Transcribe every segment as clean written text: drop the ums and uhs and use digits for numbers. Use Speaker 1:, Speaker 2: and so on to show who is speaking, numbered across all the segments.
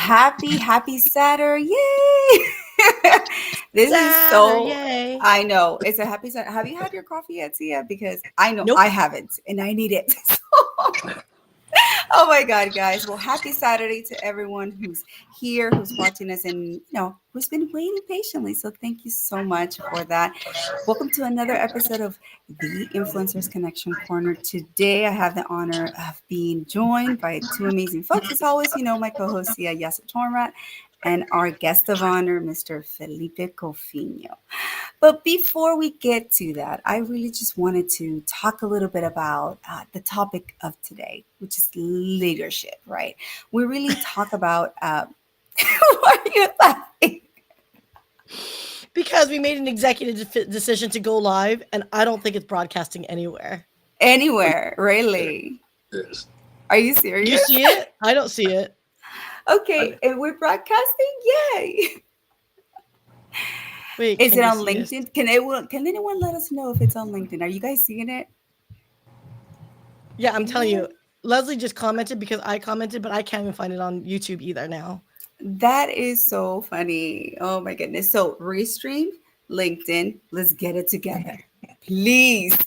Speaker 1: happy Saturday. Yay! This is so,
Speaker 2: Yay.
Speaker 1: I know, it's a happy Saturday. Have you had your coffee yet, Syya? Because I know
Speaker 2: Nope.
Speaker 1: I haven't and I need it. Oh my God, guys. Well, happy Saturday to everyone who's here, who's watching us, and who's been waiting patiently. So thank you so much for that. Welcome to another episode of the Influencers Connection Corner. Today I have the honor of being joined by two amazing folks. As always, my co-host Syya Yasotornrat and our guest of honor, Mr. Felipe Cofino. But before we get to that, I really just wanted to talk a little bit about the topic of today, which is leadership, right? We really talk about, why are you laughing?
Speaker 2: Because we made an executive decision to go live, and I don't think it's broadcasting anywhere.
Speaker 1: Anywhere, really?
Speaker 3: Yes.
Speaker 1: Are you serious?
Speaker 2: You see it? I don't see it.
Speaker 1: Okay, and we're broadcasting? Yay!
Speaker 2: Wait,
Speaker 1: Is
Speaker 2: can
Speaker 1: it
Speaker 2: you
Speaker 1: on
Speaker 2: see
Speaker 1: LinkedIn? Can anyone let us know if it's on LinkedIn? Are you guys seeing it?
Speaker 2: Yeah, I'm telling you. Leslie just commented because I commented, but I can't even find it on YouTube either now.
Speaker 1: That is so funny. Oh my goodness. So restream, LinkedIn, let's get it together. Please.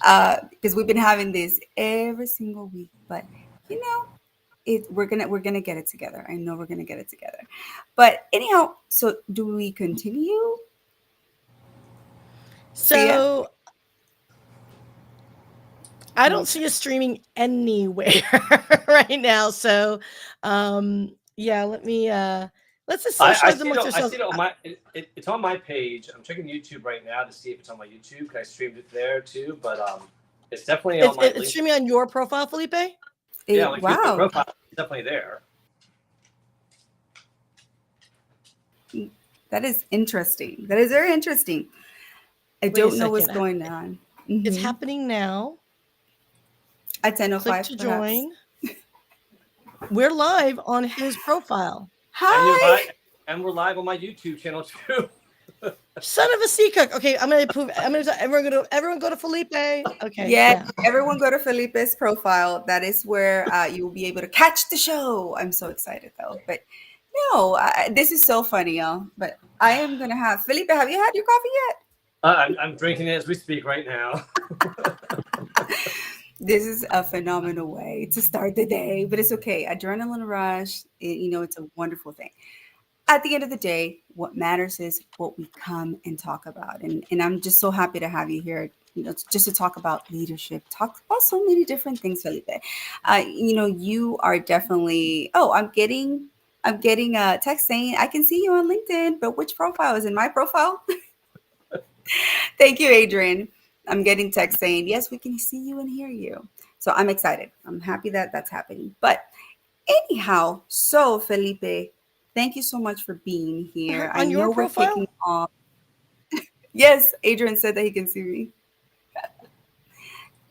Speaker 1: Because we've been having this every single week, but we're gonna get it together. I know we're gonna get it together. But anyhow, so do we continue?
Speaker 2: So I don't see us streaming anywhere right now. So yeah, let's just socialize amongst ourselves.
Speaker 3: I see it on it's on my page. I'm checking YouTube right now to see if it's on my YouTube. Can I stream it there too? But it's definitely on my
Speaker 2: it's streaming on your profile, Felipe?
Speaker 3: Yeah, my
Speaker 1: wow.
Speaker 3: YouTube profile is definitely there.
Speaker 1: That is interesting. That is very interesting. I don't know what's going on.
Speaker 2: It's happening now.
Speaker 1: At 10:05.
Speaker 2: Click to join. We're live on his profile.
Speaker 1: Hi.
Speaker 3: And we're live on my YouTube channel too.
Speaker 2: Son of a sea cook. Okay, I'm gonna prove. I'm gonna everyone go to Felipe. Okay.
Speaker 1: Yeah, everyone go to Felipe's profile. That is where you will be able to catch the show. I'm so excited though. But no, this is so funny, y'all. But I am gonna have Felipe. Have you had your coffee yet?
Speaker 3: I'm drinking it as we speak right now.
Speaker 1: This is a phenomenal way to start the day, but it's okay. Adrenaline rush, it's a wonderful thing. At the end of the day, what matters is what we come and talk about. And I'm just so happy to have you here, just to talk about leadership, talk about so many different things, Felipe. You are definitely, I'm getting a text saying, I can see you on LinkedIn, but which profile? Is in my profile? Thank you, Adrian. I'm getting text saying, yes, we can see you and hear you. So I'm excited. I'm happy that that's happening. But anyhow, so Felipe, thank you so much for being here.
Speaker 2: On your profile?
Speaker 1: We're kicking off. Yes, Adrian said that he can see me.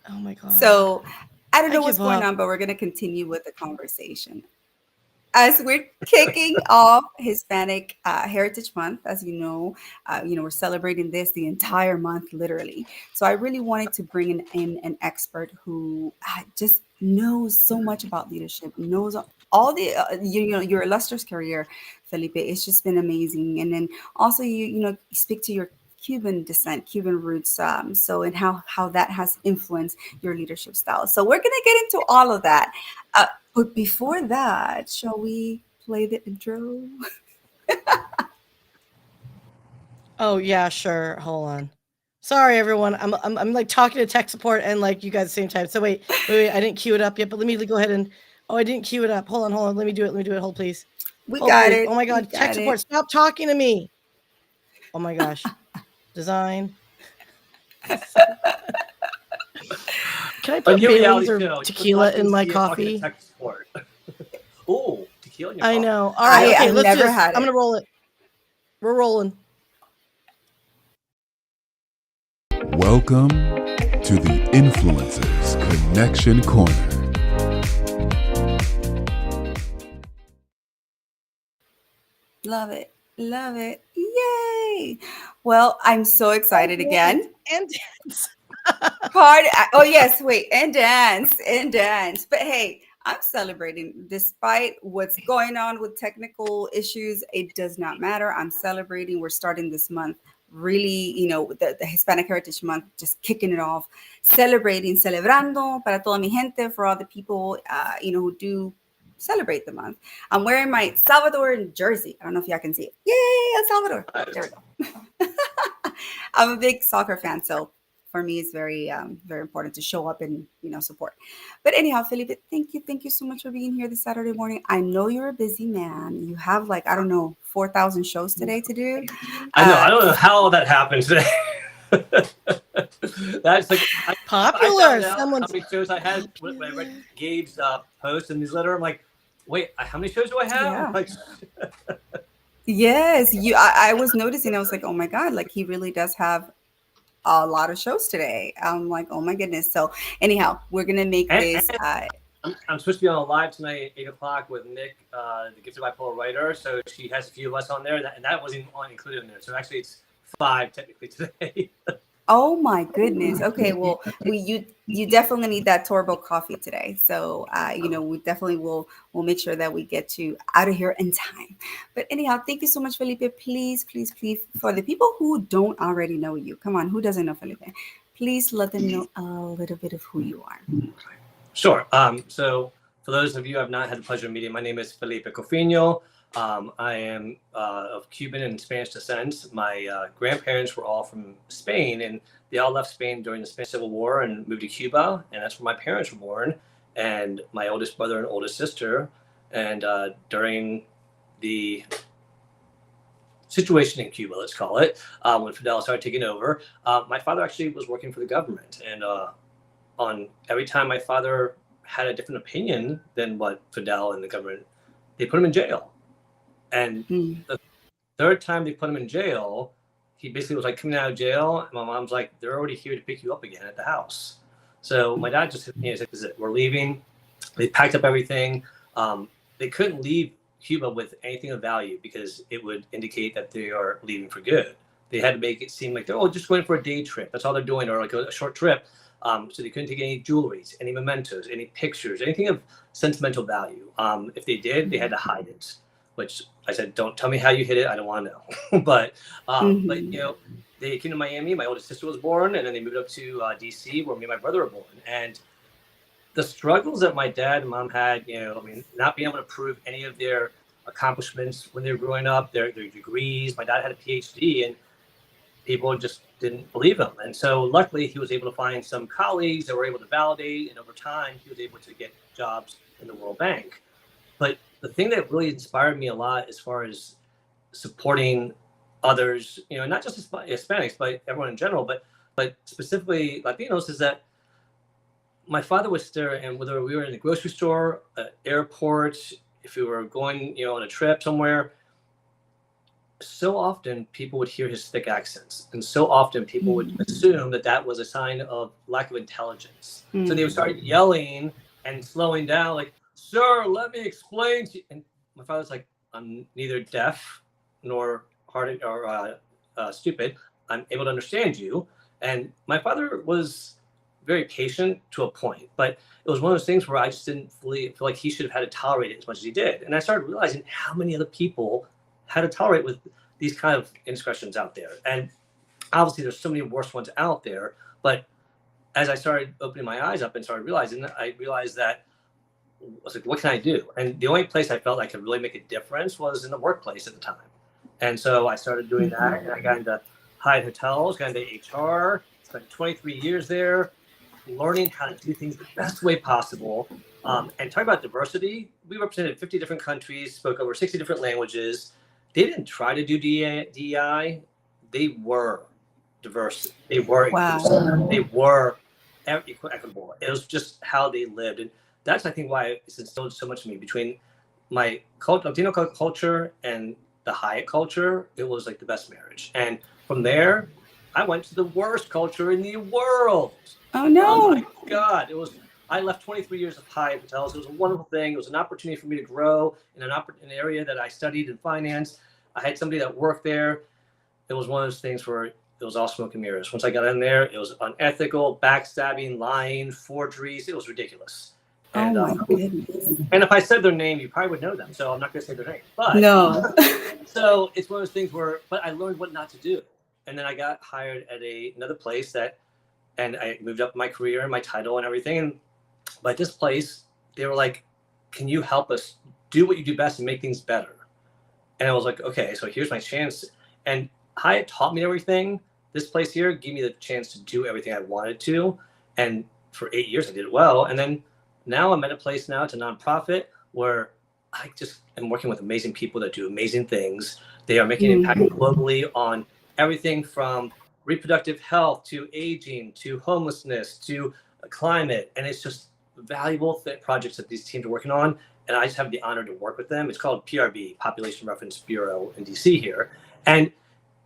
Speaker 2: Oh my God.
Speaker 1: So I don't know what's going on, but we're going to continue with the conversation. As we're kicking off Hispanic Heritage Month, as you know, we're celebrating this the entire month, literally. So I really wanted to bring in an expert who just knows so much about leadership, knows all the, your illustrious career, Felipe. It's just been amazing. And then also, you speak to your Cuban descent, Cuban roots, and how that has influenced your leadership style. So we're going to get into all of that. But before that, shall we play the intro?
Speaker 2: Oh yeah, sure. Hold on. Sorry, everyone. I'm like talking to tech support and like you guys at the same time. So wait. I didn't queue it up yet, but let me go ahead and. Oh, I didn't queue it up. Hold on. Let me do it. Hold, please.
Speaker 1: We got it.
Speaker 2: Oh my God, tech support, stop talking to me. Oh my gosh. Design. Can I put Bailey's or tequila in my coffee?
Speaker 3: Oh, tequila in your
Speaker 2: I
Speaker 3: coffee.
Speaker 2: know. All right, okay, let's do this.
Speaker 1: I'm
Speaker 2: going to roll it. We're rolling.
Speaker 4: Welcome to the Influencers Connection Corner.
Speaker 1: Love it. Love it. Yay. Well, I'm so excited again.
Speaker 2: And dance.
Speaker 1: Oh, yes. Wait. And dance. But hey, I'm celebrating despite what's going on with technical issues. It does not matter. I'm celebrating. We're starting this month really, the Hispanic Heritage Month, just kicking it off, celebrating, celebrando para toda mi gente, for all the people, who do celebrate the month. I'm wearing my Salvador jersey. I don't know if y'all can see it. Yay, El Salvador. There we go. I'm a big soccer fan, so for me, it's very, very important to show up and support. But anyhow, Felipe, thank you so much for being here this Saturday morning. I know you're a busy man. You have 4,000 shows today to do.
Speaker 3: I know. I don't know how that happened today. That's
Speaker 2: popular.
Speaker 3: I found out how many shows I had when I read Gabe's post in newsletter. I'm like, wait, how many shows do I have?
Speaker 1: Yeah. Yes, I was noticing. I was like, oh my God, he really does have a lot of shows today. I'm like, oh my goodness. So anyhow, we're gonna make this.
Speaker 3: I'm supposed to be on a live tonight at 8:00 with Nick, the Gifted Bipolar writer. So she has a few of us on there, and that wasn't included in there. So actually, it's 5 technically today.
Speaker 1: Oh my goodness. Okay, well, you definitely need that turbo coffee today. So we definitely will make sure that we get you out of here in time. But anyhow, thank you so much, Felipe. Please, for the people who don't already know you, come on, who doesn't know Felipe? Please let them know a little bit of who you are.
Speaker 3: Sure. So for those of you who have not had the pleasure of meeting, my name is Felipe Cofino. I am of Cuban and Spanish descent. My grandparents were all from Spain, and they all left Spain during the Spanish Civil War and moved to Cuba, and that's where my parents were born, and my oldest brother and oldest sister. And during the situation in Cuba, let's call it, when Fidel started taking over, my father actually was working for the government, and on every time my father had a different opinion than what Fidel and the government, they put him in jail. And the third time they put him in jail, he basically was coming out of jail. And my mom's like, they're already here to pick you up again at the house. So my dad just said, this is it. We're leaving. They packed up everything. They couldn't leave Cuba with anything of value because it would indicate that they are leaving for good. They had to make it seem like they're just going for a day trip. That's all they're doing, or a short trip. So they couldn't take any jewelries, any mementos, any pictures, anything of sentimental value. If they did, they had to hide it, which I said, don't tell me how you hid it. I don't want to know. but they came to Miami. My oldest sister was born, and then they moved up to DC, where me and my brother were born. And the struggles that my dad and mom had, not being able to prove any of their accomplishments when they were growing up, their degrees. My dad had a PhD, and people just didn't believe him. And so luckily he was able to find some colleagues that were able to validate, and over time he was able to get jobs in the World Bank. But the thing that really inspired me a lot as far as supporting others, not just Hispanics, but everyone in general, but specifically Latinos, is that my father was there, and whether we were in the grocery store, airport, if we were going, on a trip somewhere, so often people would hear his thick accents, and so often people would assume that was a sign of lack of intelligence. So they would start yelling and slowing down, like, sir, let me explain to you. And my father's like, I'm neither deaf nor hard or stupid. I'm able to understand you. And my father was very patient to a point, but it was one of those things where I just didn't fully feel like he should have had to tolerate it as much as he did. And I started realizing how many other people had to tolerate with these kind of indiscretions out there. And obviously there's so many worse ones out there, but as I started opening my eyes up and started realizing, I realized that I was like, what can I do? And the only place I felt I could really make a difference was in the workplace at the time. And so I started doing that, and I got into Hyatt hotels, got into HR, spent 23 years there, learning how to do things the best way possible. And talking about diversity, we represented 50 different countries, spoke over 60 different languages. They didn't try to do DEI. They were diverse. They were inclusive. They were equitable. It was just how they lived. And that's, I think, why it's instilled so much in me. Between my Latino culture and the Hyatt culture, it was like the best marriage. And from there, I went to the worst culture in the world.
Speaker 1: Oh, no.
Speaker 3: Oh, my God. I left 23 years of Hyatt hotels. It was a wonderful thing. It was an opportunity for me to grow in an area that I studied in finance. I had somebody that worked there. It was one of those things where it was all smoke and mirrors. Once I got in there, it was unethical, backstabbing, lying, forgeries. It was ridiculous. And,
Speaker 1: my goodness.
Speaker 3: and if I said their name, you probably would know them. So I'm not going to say their name. But
Speaker 1: No.
Speaker 3: so it's one of those things where, but I learned what not to do. And then I got hired at another place and I moved up my career and my title and everything. And by this place, they were like, can you help us do what you do best and make things better? And I was like, okay, so here's my chance. And Hyatt taught me everything. This place here gave me the chance to do everything I wanted to. And for 8 years, I did it well. And then now I'm at a place now, it's a nonprofit where I just am working with amazing people that do amazing things. They are making an impact globally on everything from reproductive health to aging to homelessness to climate. And it's just valuable projects that these teams are working on. And I just have the honor to work with them. It's called PRB, Population Reference Bureau in DC here. And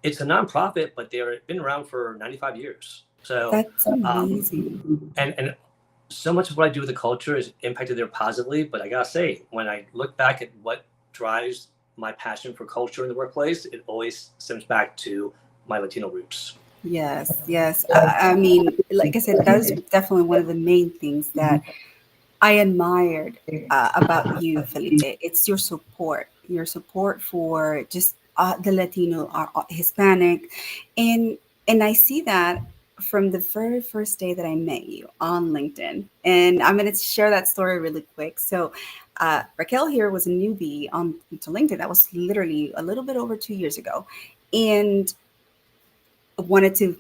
Speaker 3: it's a nonprofit, but they've been around for 95 years. So
Speaker 1: That's amazing.
Speaker 3: And so much of what I do with the culture is impacted there positively. But I gotta say, when I look back at what drives my passion for culture in the workplace, it always stems back to my Latino roots.
Speaker 1: Yes, yes. I mean, like I said, that is definitely one of the main things that I admired about you, Felipe. It's your support for just the Latino, Hispanic, and I see that from the very first day that I met you on LinkedIn. And I'm going to share that story really quick. So Raquel here was a newbie to LinkedIn. That was literally a little bit over 2 years ago, and wanted to,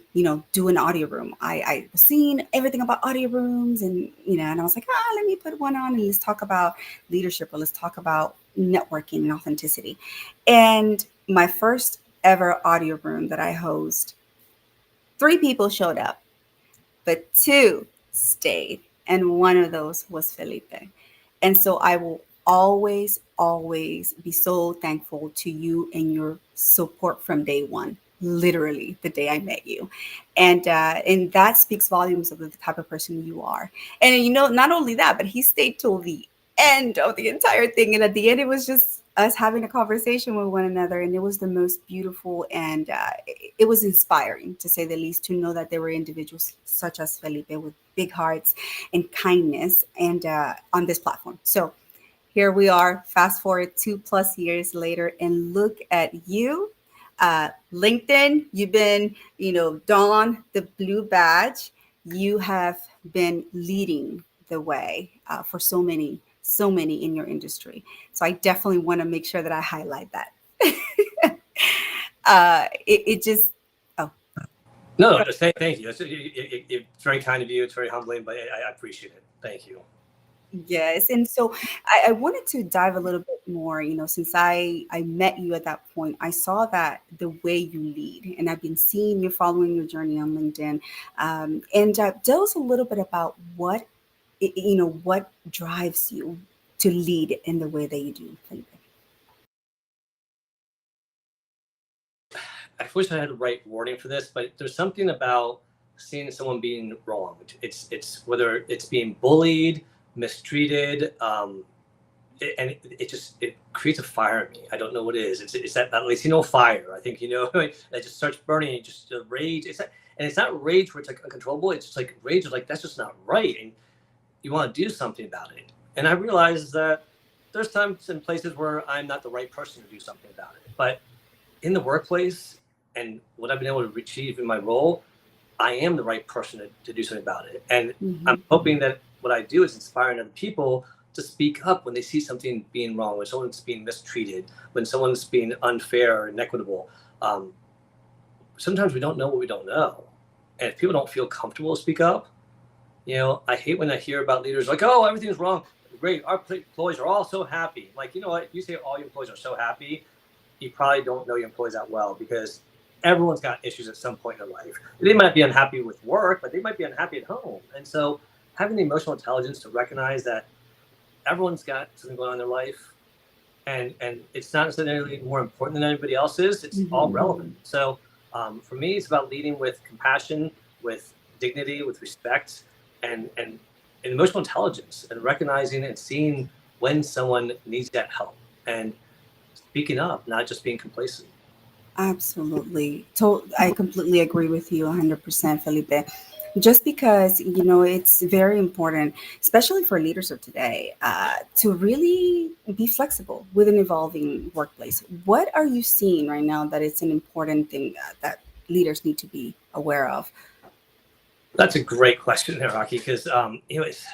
Speaker 1: do an audio room. I was seeing everything about audio rooms and I was like, let me put one on and let's talk about leadership or let's talk about networking and authenticity. And my first ever audio room that I host, 3 people showed up, but 2 stayed. And one of those was Felipe. And so I will always, always be so thankful to you and your support from day one. Literally the day I met you. And that speaks volumes of the type of person you are. And not only that, but he stayed till the end of the entire thing. And at the end, it was just us having a conversation with one another. And it was the most beautiful and it was inspiring, to say the least, to know that there were individuals such as Felipe with big hearts and kindness and on this platform. So here we are, fast forward 2+ years later, and look at you. LinkedIn, you've been, don the blue badge. You have been leading the way for so many in your industry. So I definitely want to make sure that I highlight that. It just,
Speaker 3: No, just thank you. It's very kind of you. It's very humbling, but I appreciate it. Thank you.
Speaker 1: Yes. And so I wanted to dive a little bit more, since I met you at that point, I saw that the way you lead, and I've been seeing you following your journey on LinkedIn. And tell us a little bit about what drives you to lead in the way that you do, Felipe.
Speaker 3: I wish I had the right wording for this, but there's something about seeing someone being wronged. It's whether it's being bullied, mistreated, and it creates a fire in me. I don't know what it is. It's that Latino fire. I think that just starts burning. Just the rage. And it's not rage where it's like uncontrollable. It's just like rage is like that's just not right, and you want to do something about it. And I realize that there's times and places where I'm not the right person to do something about it. But in the workplace and what I've been able to achieve in my role, I am the right person to do something about it. And I'm hoping that what I do is inspiring other people to speak up when they see something being wrong, when someone's being mistreated, when someone's being unfair or inequitable. Sometimes we don't know what we don't know. And if people don't feel comfortable to speak up, I hate when I hear about leaders like, oh, everything's wrong. Great. Our employees are all so happy. Like, you know what? If you say all your employees are so happy, you probably don't know your employees that well, because everyone's got issues at some point in their life. They might be unhappy with work, but they might be unhappy at home. And so having the emotional intelligence to recognize that everyone's got something going on in their life, and it's not necessarily more important than anybody else's, it's all relevant. So for me, it's about leading with compassion, with dignity, with respect, and emotional intelligence, and recognizing and seeing when someone needs that help and speaking up, not just being complacent.
Speaker 1: Absolutely. I completely agree with you 100%, Felipe. just because it's very important, especially for leaders of today, to really be flexible with an evolving workplace. What are you seeing right now that it's an important thing that leaders need to be aware of?
Speaker 3: That's a great question there, Rocky, because it's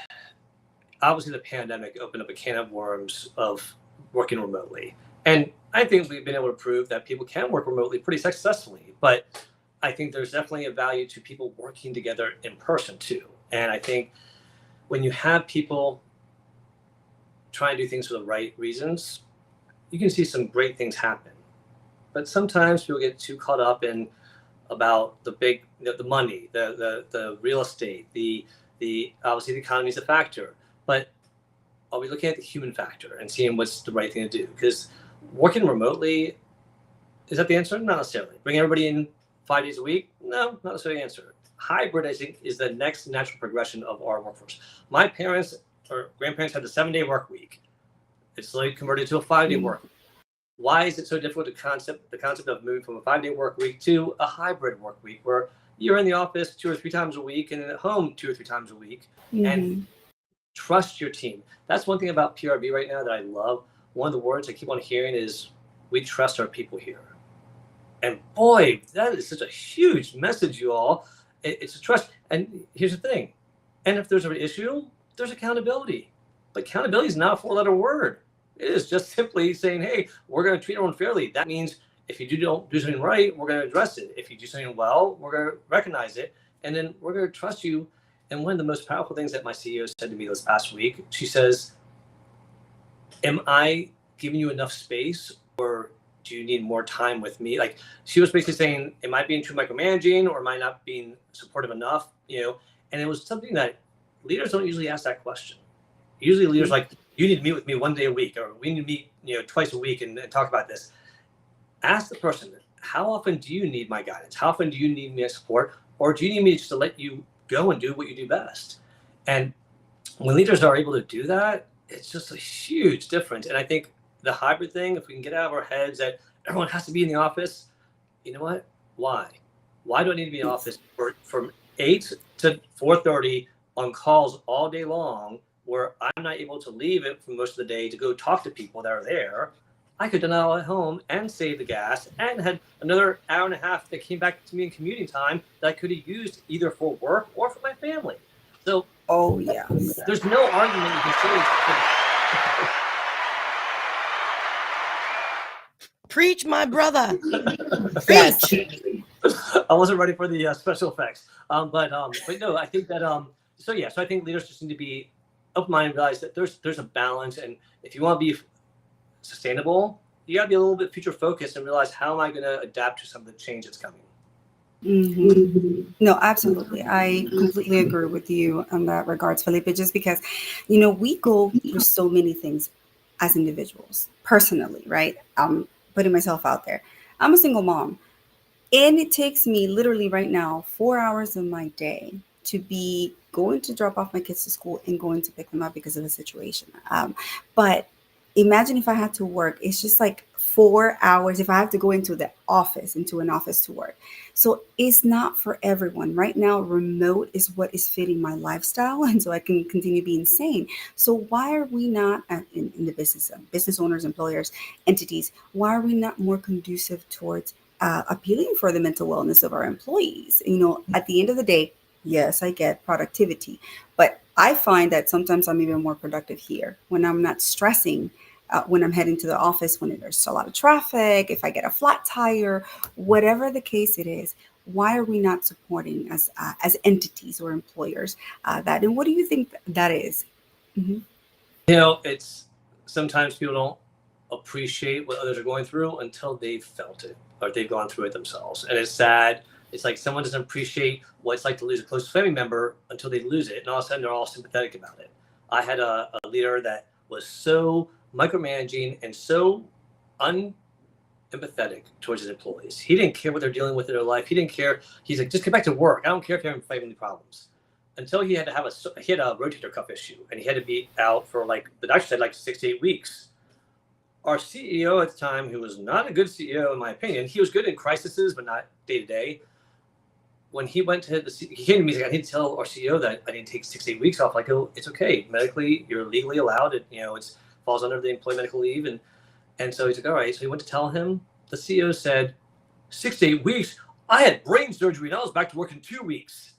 Speaker 3: obviously the pandemic opened up a can of worms of working remotely. And I think we've been able to prove that people can work remotely pretty successfully. But I think there's definitely a value to people working together in person too. And I think when you have people trying to do things for the right reasons, you can see some great things happen. But sometimes people get too caught up in about the big, the money, the real estate, the obviously the economy is a factor. But are we looking at the human factor and seeing what's the right thing to do? Because working remotely, is that the answer? Not necessarily. Bring everybody in 5 days a week? No, not necessarily the answer. Hybrid, I think, is the next natural progression of our workforce. My parents or grandparents had the 7-day work week. It's slowly converted to a 5-day work week. Why is it so difficult the concept of moving from a 5-day work week to a hybrid work week where you're in the office 2 or 3 times a week and at home 2 or 3 times a week and trust your team? That's one thing about PRB right now that I love. One of the words I keep on hearing is we trust our people here. And boy, that is such a huge message, you all. It's a trust. And here's the thing. And if there's an issue, there's accountability. But accountability is not a 4-letter word. It is just simply saying, hey, we're going to treat everyone fairly. That means if you don't do something right, we're going to address it. If you do something well, we're going to recognize it. And then we're going to trust you. And one of the most powerful things that my CEO said to me this past week, she says, am I giving you enough space, or do you need more time with me? Like, she was basically saying, am I being too micromanaging, or am I not being supportive enough? And it was something that leaders don't usually ask that question. Usually leaders like, you need to meet with me 1 day a week, or we need to meet, twice a week and talk about this. Ask the person, how often do you need my guidance? How often do you need me support? Or do you need me just to let you go and do what you do best? And when leaders are able to do that, it's just a huge difference. And I think the hybrid thing, if we can get out of our heads that everyone has to be in the office, you know what? Why? Why do I need to be in the office from 8 to 4:30 on calls all day long, where I'm not able to leave it for most of the day to go talk to people that are there? I could have done that all at home and save the gas and had another hour and a half that came back to me in commuting time that I could have used either for work or for my family. So,
Speaker 1: oh yes,
Speaker 3: there's no argument you can say.
Speaker 2: Preach, my brother.
Speaker 1: yes.
Speaker 2: Preach.
Speaker 3: I wasn't ready for the special effects, but no, I think that so I think leaders just need to be open-minded and realize that there's a balance, and if you want to be sustainable, you got to be a little bit future focused and realize, how am I going to adapt to some of the change that's coming?
Speaker 1: No, absolutely. I completely agree with you on that regards, Felipe, just because, we go through so many things as individuals, personally, right? I'm putting myself out there. I'm a single mom, and it takes me literally right now 4 hours of my day to be going to drop off my kids to school and going to pick them up because of the situation. But imagine if I had to work, it's just like 4 hours if I have to go into an office to work. So it's not for everyone. Right now, remote is what is fitting my lifestyle, and so I can continue being sane. So why are we not in the business owners, employers, entities, why are we not more conducive towards appealing for the mental wellness of our employees? At the end of the day, yes, I get productivity, but I find that sometimes I'm even more productive here when I'm not stressing when I'm heading to the office, when there's a lot of traffic, if I get a flat tire, whatever the case it is. Why are we not supporting as entities or employers that? And what do you think that is? Mm-hmm.
Speaker 3: It's sometimes people don't appreciate what others are going through until they've felt it or they've gone through it themselves. And it's sad. It's like someone doesn't appreciate what it's like to lose a close family member until they lose it. And all of a sudden, they're all sympathetic about it. I had a leader that was so micromanaging and so unempathetic towards his employees. He didn't care what they're dealing with in their life. He didn't care. He's like, just get back to work. I don't care if you're having family problems. Until he had a rotator cuff issue, and he had to be out for the doctor said 6 to 8 weeks. Our CEO at the time, who was not a good CEO in my opinion, he was good in crises, but not day to day, when he went to he came to me, he's like, I need to tell our CEO that I didn't take 6 to 8 weeks off. Like, oh, it's okay. Medically, you're legally allowed. It, it's falls under the employee medical leave. And so he's like, all right. So he went to tell him. The CEO said, 6 to 8 weeks. I had brain surgery and I was back to work in 2 weeks.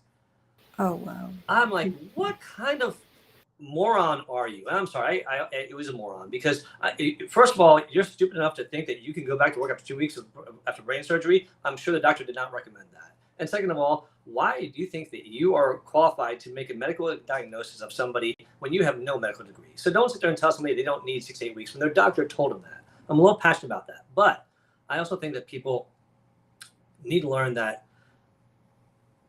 Speaker 1: Oh, wow.
Speaker 3: I'm like, what kind of moron are you? And I'm sorry, it was a moron because first of all, you're stupid enough to think that you can go back to work after 2 weeks after brain surgery. I'm sure the doctor did not recommend that. And second of all, why do you think that you are qualified to make a medical diagnosis of somebody when you have no medical degree? So don't sit there and tell somebody they don't need 6 to 8 weeks when their doctor told them that. I'm a little passionate about that, but I also think that people need to learn that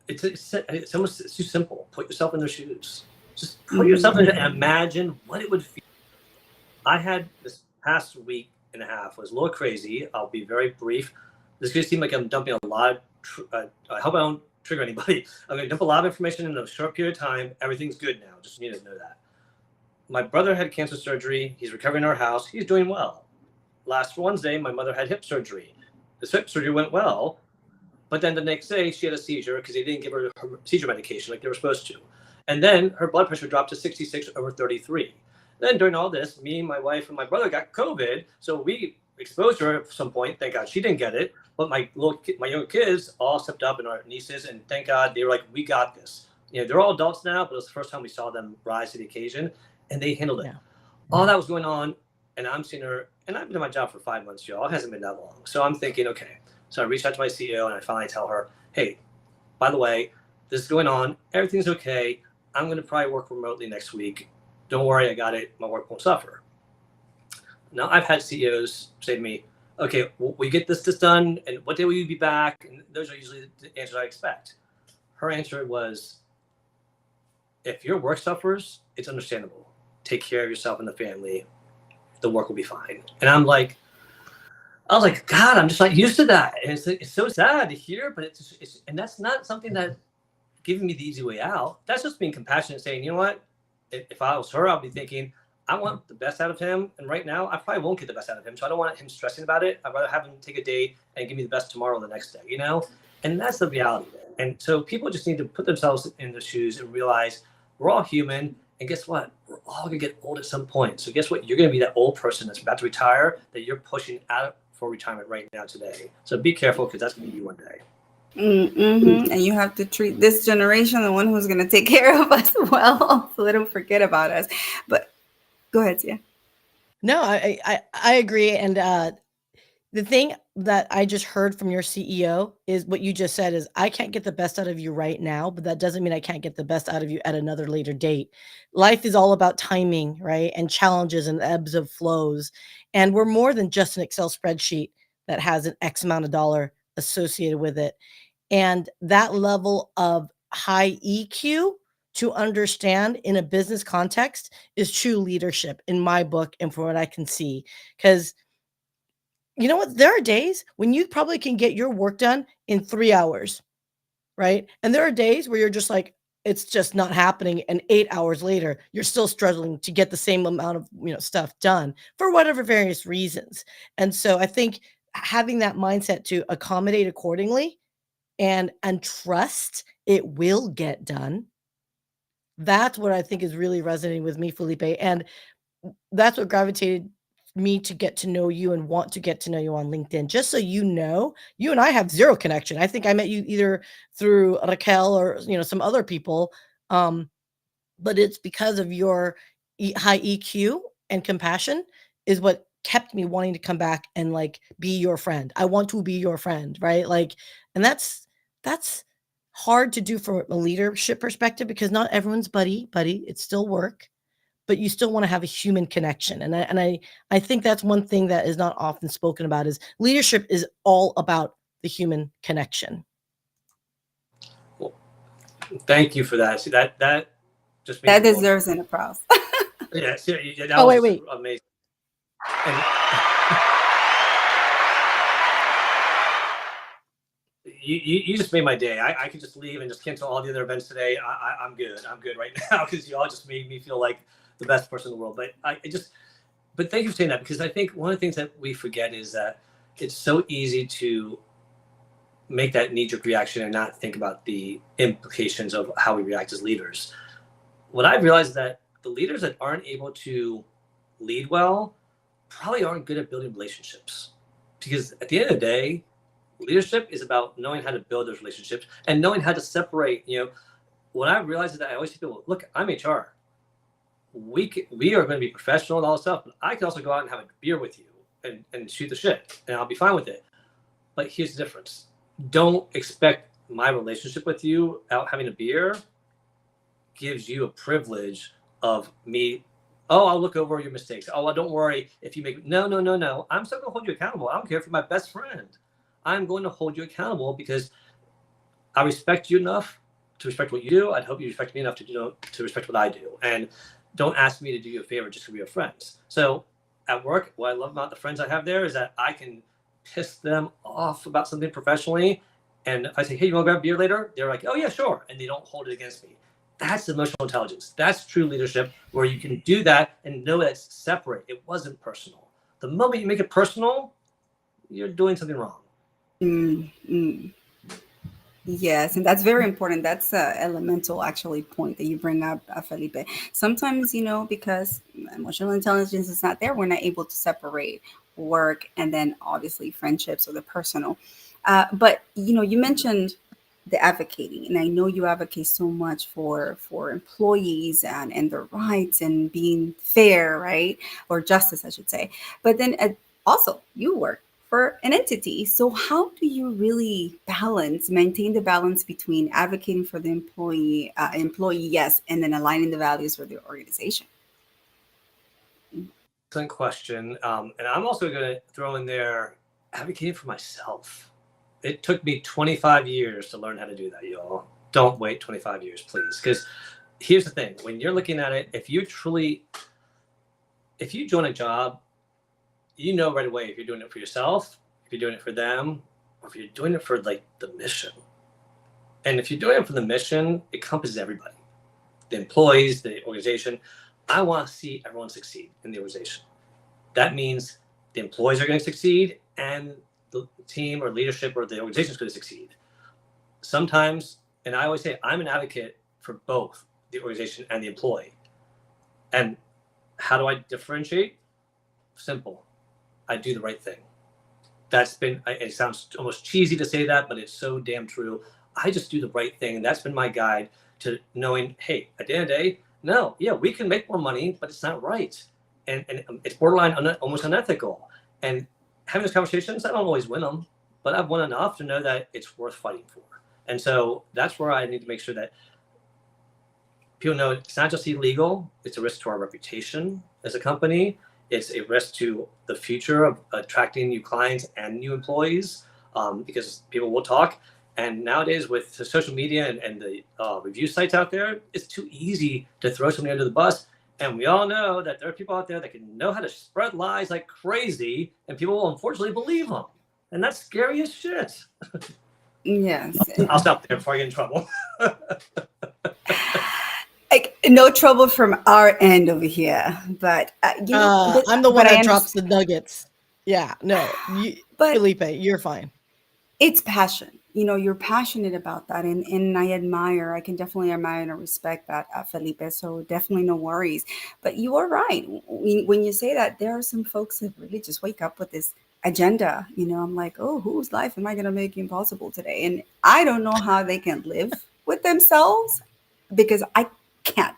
Speaker 3: it's almost too simple. Put yourself in their shoes. Just put yourself in and imagine what it would feel. I had this past week and a half was a little crazy. I'll be very brief. This is going to seem like I'm dumping a lot of, I hope I don't trigger anybody. I'm going to dump a lot of information in a short period of time. Everything's good now. Just need to know that. My brother had cancer surgery. He's recovering in our house. He's doing well. Last Wednesday, my mother had hip surgery. The hip surgery went well, but then the next day she had a seizure because they didn't give her seizure medication like they were supposed to. And then her blood pressure dropped to 66/33. Then during all this, me, my wife, and my brother got COVID. So we exposed her at some point. Thank God she didn't get it. But my younger kids all stepped up, and our nieces, and thank God they were like, we got this. They're all adults now, but it was the first time we saw them rise to the occasion, and they handled it. Yeah. All that was going on, and I'm seeing her, and I've been in my job for 5 months, y'all. It hasn't been that long. So I'm thinking, okay. So I reached out to my CEO, and I finally tell her, hey, by the way, this is going on. Everything's okay. I'm going to probably work remotely next week. Don't worry, I got it. My work won't suffer. Now, I've had CEOs say to me, okay, we get this done, and what day will you be back? And those are usually the answers I expect. Her answer was, if your work suffers, it's understandable. Take care of yourself and the family. The work will be fine. And I was like, God, I'm just not used to that. And it's so sad to hear, but and that's not something that giving me the easy way out. That's just being compassionate, saying, you know what? If I was her, I'd be thinking, I want the best out of him. And right now, I probably won't get the best out of him. So I don't want him stressing about it. I'd rather have him take a day and give me the best tomorrow or the next day, And that's the reality of it. And so people just need to put themselves in their shoes and realize we're all human. And guess what? We're all going to get old at some point. So guess what? You're going to be that old person that's about to retire that you're pushing out for retirement right now today. So be careful, because that's going to be you one day.
Speaker 1: Mm-hmm. And you have to treat this generation the one who's going to take care of us well, so they don't forget about us. But go ahead, Syya.
Speaker 2: No, I agree. And the thing that I just heard from your CEO is what you just said is, I can't get the best out of you right now, but that doesn't mean I can't get the best out of you at another later date. Life is all about timing, right? And challenges and ebbs of flows. And we're more than just an Excel spreadsheet that has an X amount of dollar associated with it. And that level of high EQ to understand in a business context is true leadership in my book and from what I can see. Because you know what? There are days when you probably can get your work done in 3 hours, right? And there are days where you're just like, it's just not happening. And 8 hours later, you're still struggling to get the same amount of stuff done for whatever various reasons. And so I think having that mindset to accommodate accordingly and trust it will get done. That's what I think is really resonating with me, Felipe. And that's what gravitated me to get to know you and want to get to know you on LinkedIn. Just so you know, you and I have zero connection. I think I met you either through Raquel or some other people. But it's because of your high EQ and compassion is what kept me wanting to come back and be your friend. I want to be your friend, right? And that's hard to do from a leadership perspective, because not everyone's buddy. It's still work, but you still want to have a human connection. And I think that's one thing that is not often spoken about is leadership is all about the human connection.
Speaker 3: Well, thank you for that. See, that just
Speaker 1: that deserves an applause.
Speaker 3: Yeah, that
Speaker 2: was
Speaker 3: wait. Amazing. And you just made my day. I could just leave and just cancel all the other events today. I'm good. I'm good right now, because you all just made me feel like the best person in the world. But but thank you for saying that, because I think one of the things that we forget is that it's so easy to make that knee-jerk reaction and not think about the implications of how we react as leaders. What I've realized is that the leaders that aren't able to lead well probably aren't good at building relationships. Because at the end of the day, leadership is about knowing how to build those relationships and knowing how to separate. What I realized is that I always tell people, look, I'm HR. We are going to be professional and all this stuff, but I can also go out and have a beer with you and shoot the shit, and I'll be fine with it. But here's the difference. Don't expect my relationship with you out having a beer gives you a privilege of me. Oh, I'll look over your mistakes. Oh, well, don't worry if you make. No. I'm still going to hold you accountable. I don't care if you're my best friend. I'm going to hold you accountable because I respect you enough to respect what you do. I'd hope you respect me enough to respect what I do. And don't ask me to do you a favor just because we are friends. So at work, what I love about the friends I have there is that I can piss them off about something professionally. And if I say, hey, you want to grab a beer later? They're like, oh, yeah, sure. And they don't hold it against me. That's emotional intelligence. That's true leadership, where you can do that and know that it's separate. It wasn't personal. The moment you make it personal, you're doing something wrong.
Speaker 1: Mm-hmm. Yes, and that's very important. That's a elemental actually point that you bring up, Felipe. Sometimes, because emotional intelligence is not there, we're not able to separate work and then obviously friendships or the personal. But you mentioned the advocating, and I know you advocate so much for employees and their rights and being fair, right? Or justice, I should say. But then also you work for an entity. So how do you really maintain the balance between advocating for the employee, yes, and then aligning the values for the organization?
Speaker 3: Excellent question. And I'm also going to throw in there advocating for myself. It took me 25 years to learn how to do that, y'all. Don't wait 25 years, please. Because here's the thing. When you're looking at it, if you join a job, you know right away if you're doing it for yourself, if you're doing it for them, or if you're doing it for like the mission. And if you're doing it for the mission, it encompasses everybody, the employees, the organization. I want to see everyone succeed in the organization. That means the employees are going to succeed and the team or leadership or the organization is going to succeed. Sometimes, and I always say, I'm an advocate for both the organization and the employee. And how do I differentiate? Simple. I do the right thing. It sounds almost cheesy to say that, but it's so damn true. I just do the right thing. And that's been my guide to knowing, hey, at the end of the day, no, yeah, we can make more money, but it's not right. And it's borderline almost unethical. And having those conversations, I don't always win them, but I've won enough to know that it's worth fighting for. And so that's where I need to make sure that people know it's not just illegal, it's a risk to our reputation as a company. It's a risk to the future of attracting new clients and new employees, because people will talk. And nowadays with the social media and the review sites out there, it's too easy to throw somebody under the bus. And we all know that there are people out there that can know how to spread lies like crazy, and people will unfortunately believe them. And that's scary as shit.
Speaker 1: Yes.
Speaker 3: I'll stop there before I get in trouble.
Speaker 1: Like no trouble from our end over here, but
Speaker 2: I'm the one that drops the nuggets. Yeah, no, Felipe, you're fine.
Speaker 1: It's passion. You're passionate about that, and I can definitely admire and respect that, Felipe. So definitely no worries. But you are right when you say that. There are some folks that really just wake up with this agenda. I'm like, oh, whose life am I going to make impossible today? And I don't know how they can live with themselves, because I can't.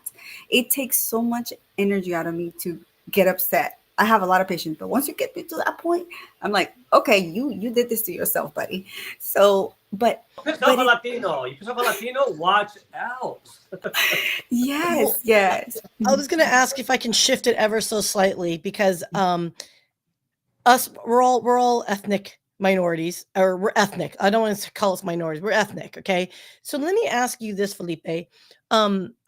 Speaker 1: It takes so much energy out of me to get upset. I have a lot of patience, but once you get me to that point, I'm like, okay, you did this to yourself, buddy. So,
Speaker 3: You piss off a Latino, watch out.
Speaker 1: Yes.
Speaker 2: I was going to ask if I can shift it ever so slightly, because we're all ethnic minorities, or we're ethnic. I don't want to call us minorities. We're ethnic. Okay. So let me ask you this, Felipe.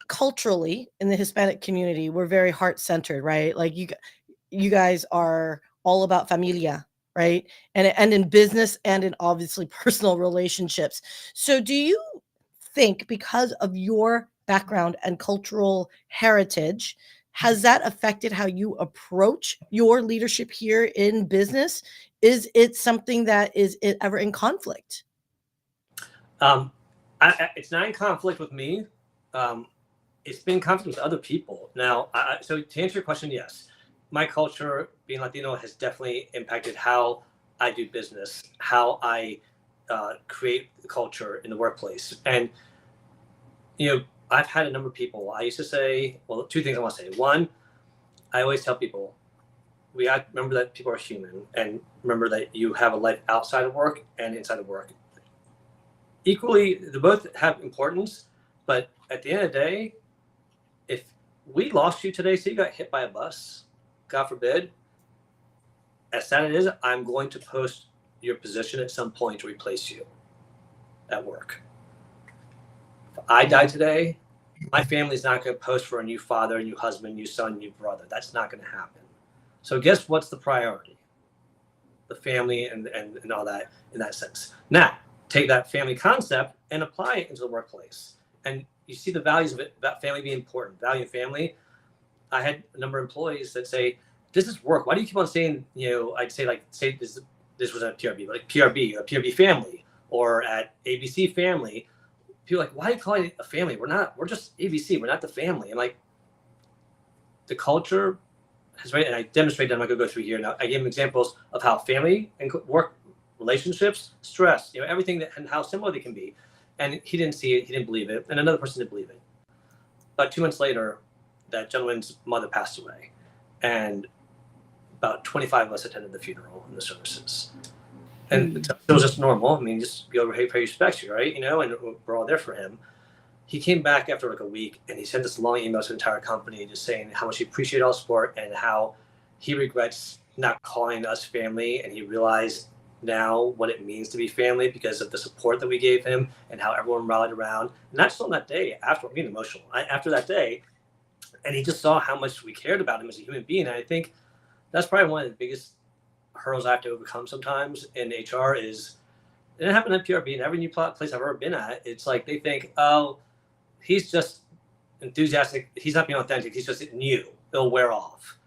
Speaker 2: Culturally in the Hispanic community, we're very heart-centered, right? Like you guys are all about familia, right? And in business and in obviously personal relationships. So do you think, because of your background and cultural heritage, has that affected how you approach your leadership here in business? Is it something that is ever in conflict?
Speaker 3: It's not in conflict with me. It's been in conflict with other people. Now, so to answer your question, yes, my culture, being Latino, has definitely impacted how I do business, how I create the culture in the workplace. And, I've had a number of people. I used to say, well, two things I want to say. One, I always tell people, we got to remember that people are human, and remember that you have a life outside of work and inside of work. Equally, they both have importance, but at the end of the day, if we lost you today, say you got hit by a bus, God forbid, as sad as it is, I'm going to post your position at some point to replace you at work. If I die today, my family's not going to post for a new father, a new husband, new son, new brother. That's not going to happen. So guess what's the priority? The family and all that in that sense. Now, take that family concept and apply it into the workplace. And you see the values of it, about family being important, value family. I had a number of employees that say, this is work. Why do you keep on saying, I'd say this was at PRB, like PRB, a PRB family, or at ABC family. People are like, why are you calling it a family? We're just ABC. We're not the family. And like, the culture has, right, and I demonstrated, I'm not going to go through here now. I gave him examples of how family and work relationships, stress, everything that, and how similar they can be. And he didn't see it. He didn't believe it. And another person didn't believe it. About 2 months later, that gentleman's mother passed away. And about 25 of us attended the funeral and the services. And it was just normal. I mean, just go over, hey, pay respects, right? And we're all there for him. He came back after like a week, and he sent this long email to the entire company just saying how much he appreciated all support and how he regrets not calling us family. And he realized now what it means to be family because of the support that we gave him and how everyone rallied around. And not just on that day, after being emotional, after that day. And he just saw how much we cared about him as a human being. And I think that's probably one of the biggest hurdles I have to overcome sometimes in HR is, it didn't happen at PRB and every new place I've ever been at. It's like they think, oh, he's just enthusiastic. He's not being authentic. He's just new. It'll wear off.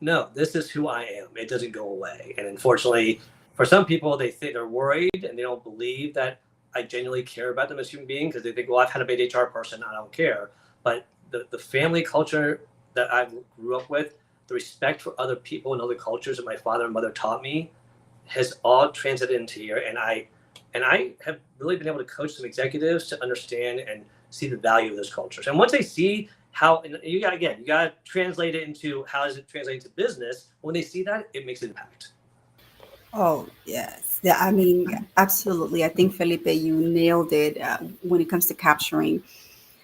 Speaker 3: No, this is who I am. It doesn't go away. And unfortunately, for some people, they think they're worried and they don't believe that I genuinely care about them as human beings because they think, well, I've had a bad HR person. I don't care. But the family culture that I grew up with, the respect for other people and other cultures that my father and mother taught me has all translated into here. And I have really been able to coach some executives to understand and see the value of those cultures. And once they see how, and you got to translate it into how does it translate into business. When they see that, it makes an impact.
Speaker 1: Oh, yes. Yeah, I mean, absolutely. I think, Felipe, you nailed it when it comes to capturing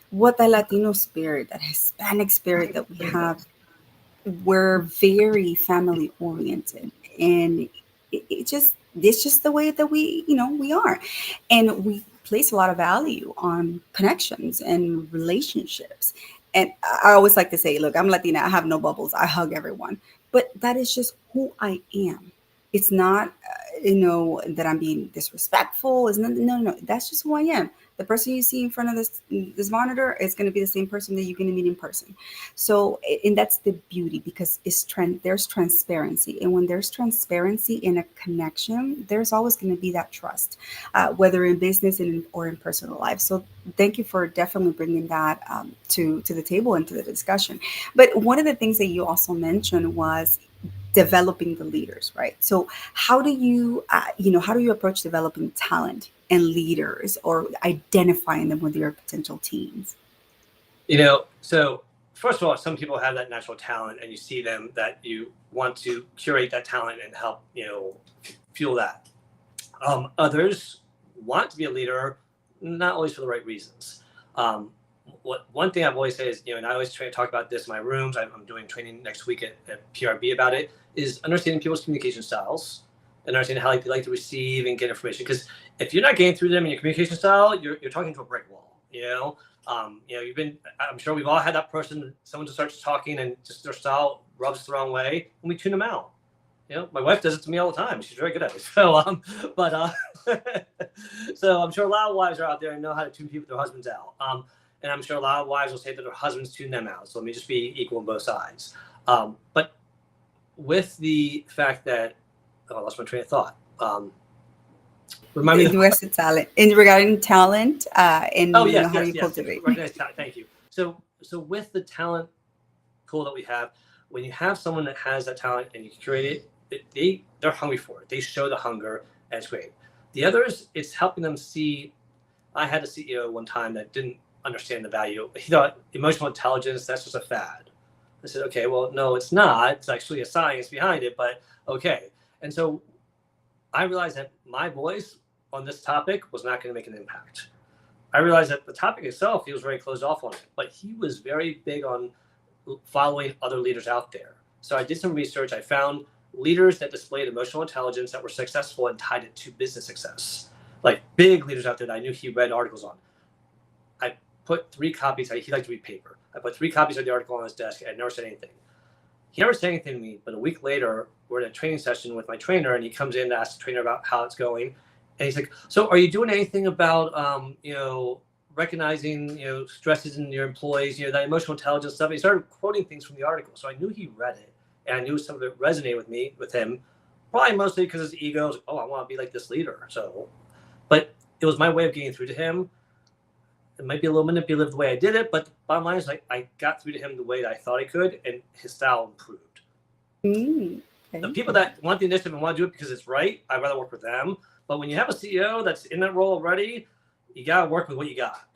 Speaker 1: what the Latino spirit, that Hispanic spirit that we have. We're very family oriented, and it's just the way that we are, and we place a lot of value on connections and relationships. And I always like to say, look, I'm Latina, I have no bubbles, I hug everyone, but that is just who I am. It's not that I'm being disrespectful. It's not, no, that's just who I am. The person you see in front of this monitor is going to be the same person that you're going to meet in person. So, and that's the beauty, because there's transparency. And when there's transparency in a connection, there's always going to be that trust, whether in business or in personal life. So thank you for definitely bringing that to the table and to the discussion. But one of the things that you also mentioned was developing the leaders, right? So how do you approach developing talent and leaders, or identifying them with your potential teams?
Speaker 3: So first of all, some people have that natural talent and you see them, that you want to curate that talent and help, fuel that. Others want to be a leader, not always for the right reasons. One thing I've always said is, and I always try to talk about this in my rooms, I'm doing training next week at PRB about it, is understanding people's communication styles and understanding how they like to receive and get information. Because if you're not getting through them in your communication style, you're talking to a brick wall. I'm sure we've all had that person, someone just starts talking and just their style rubs the wrong way, and we tune them out. My wife does it to me all the time. She's very good at it. So, so I'm sure a lot of wives are out there and know how to tune their husbands out. And I'm sure a lot of wives will say that their husbands tune them out. So let me just be equal on both sides. But with the fact that, I lost my train of thought. Remind me.
Speaker 1: The US talent. In regarding talent, and
Speaker 3: Oh yes,
Speaker 1: how do you
Speaker 3: yes.
Speaker 1: cultivate?
Speaker 3: Recognize talent. Thank you. So with the talent pool that we have, when you have someone that has that talent and you curate it, they're hungry for it. They show the hunger, and it's great. The others, it's helping them see. I had a CEO one time that didn't understand the value. He thought emotional intelligence, that's just a fad. I said, okay, well, no, it's not. It's actually a science behind it, but okay. And so I realized that my voice on this topic was not going to make an impact. I realized that the topic itself, he was very closed off on it, but he was very big on following other leaders out there. So I did some research. I found leaders that displayed emotional intelligence that were successful and tied it to business success, like big leaders out there that I knew he read articles on. I put 3 copies. He liked to read paper. I put 3 copies of the article on his desk. I never said anything. He never said anything to me, but a week later, we're in a training session with my trainer, and he comes in to ask the trainer about how it's going. And he's like, so are you doing anything about, recognizing, stresses in your employees, that emotional intelligence stuff? And he started quoting things from the article. So I knew he read it, and I knew some of it resonated with him, probably mostly because his ego was, oh, I want to be like this leader. So, but it was my way of getting through to him. It might be a little manipulative the way I did it, but the bottom line is I got through to him the way that I thought I could, and his style improved.
Speaker 1: Okay.
Speaker 3: The people that want the initiative and want to do it because it's right, I'd rather work with them. But when you have a CEO that's in that role already, you got to work with what you got.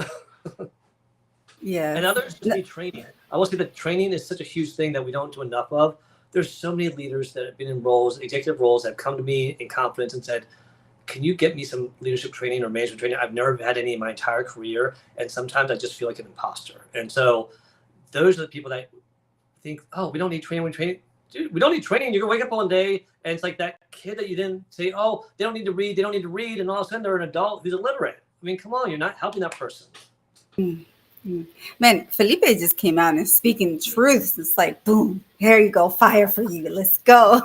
Speaker 1: Yeah.
Speaker 3: And others just need training. I will say that training is such a huge thing that we don't do enough of. There's so many leaders that have been in roles, executive roles, that have come to me in confidence and said, can you get me some leadership training or management training? I've never had any in my entire career. And sometimes I just feel like an imposter. And so those are the people that think, oh, we don't need training. Dude, we don't need training. You're going to wake up one day and it's like that kid that you didn't say, oh, they don't need to read. And all of a sudden they're an adult who's illiterate. I mean, come on, you're not helping that person.
Speaker 1: Mm-hmm. Man, Felipe just came out and speaking truths. It's like, boom, here you go, fire for you. Let's go.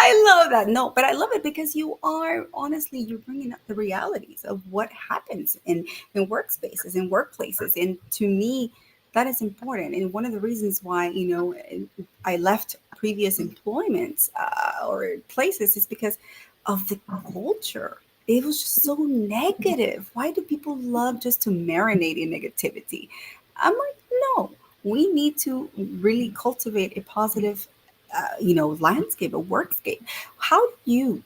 Speaker 1: I love that. No, but I love it because you are, honestly, you're bringing up the realities of what happens in workspaces, in workplaces. And to me, that is important. And one of the reasons why, I left previous employments or places is because of the culture. It was just so negative. Why do people love just to marinate in negativity? I'm like, no, we need to really cultivate a positive, landscape, a workscape. How do you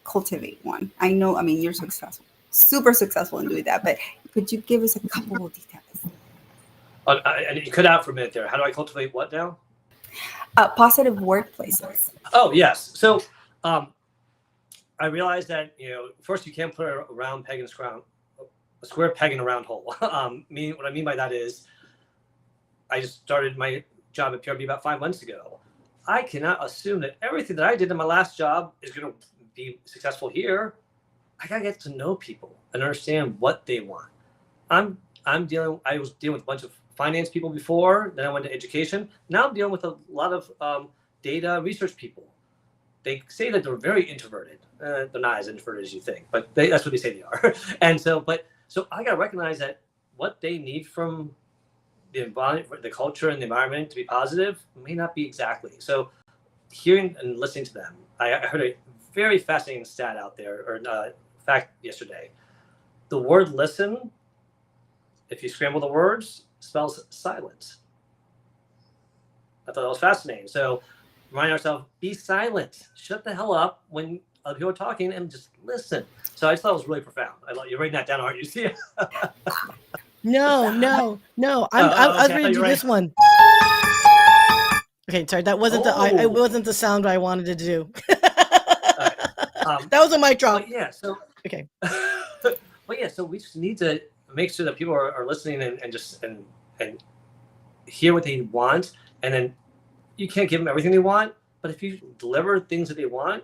Speaker 1: cultivate one? I know, you're successful, super successful in doing that, but could you give us a couple of details?
Speaker 3: And you cut out for a minute there. How do I cultivate what now?
Speaker 1: Positive workplaces.
Speaker 3: Oh, yes. So, I realized that, first you can't put a round peg in a square peg in a round hole. What I mean by that is I just started my job at PRB about 5 months ago. I cannot assume that everything that I did in my last job is going to be successful here. I got to get to know people and understand what they want. I was dealing with a bunch of finance people before, then I went to education. Now I'm dealing with a lot of data research people. They say that they're very introverted. They're not as introverted as you think, but that's what they say they are. And so I got to recognize that what they need from the environment, the culture and the environment to be positive may not be exactly. So hearing and listening to them, I heard a very fascinating stat out there, or fact yesterday. The word listen, if you scramble the words, spells silence. I thought that was fascinating. So remind ourselves, be silent. Shut the hell up when other people are talking and just listen. So I just thought it was really profound. You're writing that down, aren't you? See?
Speaker 2: No. I was ready to do this one. Okay, sorry. That wasn't it wasn't the sound I wanted to do. That was a mic drop.
Speaker 3: Yeah. So
Speaker 2: okay.
Speaker 3: So we just need to make sure that people are listening and hear what they want, and then you can't give them everything they want, but if you deliver things that they want,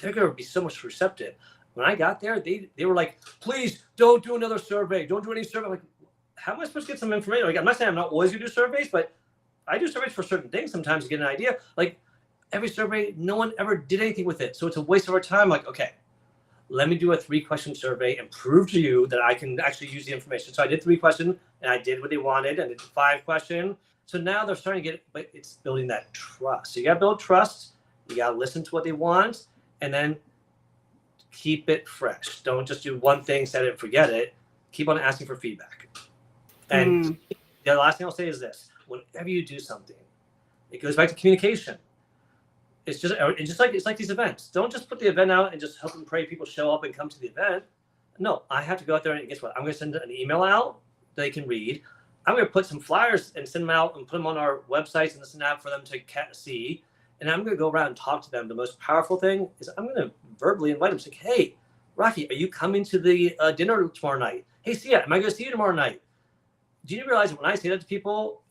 Speaker 3: they're going to be so much receptive. When I got there, they were like, please don't do another survey. Don't do any survey. I'm like, how am I supposed to get some information? Like, I'm not saying I'm not always going to do surveys, but I do surveys for certain things sometimes to get an idea. Like every survey, no one ever did anything with it. So it's a waste of our time. Like, okay, let me do a 3-question survey and prove to you that I can actually use the information. So I did 3 questions and I did what they wanted, and I did 5 questions. So now they're starting to get, but it's building that trust. So you got to build trust. You got to listen to what they want, and then keep it fresh. Don't just do one thing, set it, and forget it. Keep on asking for feedback. And the last thing I'll say is this: whenever you do something, it goes back to communication. It's just like these events. Don't just put the event out and just hope and pray people show up and come to the event. No, I have to go out there and guess what? I'm going to send an email out that they can read. I'm going to put some flyers and send them out and put them on our websites and this and that for them to see. And I'm going to go around and talk to them. The most powerful thing is I'm going to verbally invite them. Say, hey, Rocky, are you coming to the dinner tomorrow night? Hey, Syya, am I going to see you tomorrow night? Do you realize that when I say that to people,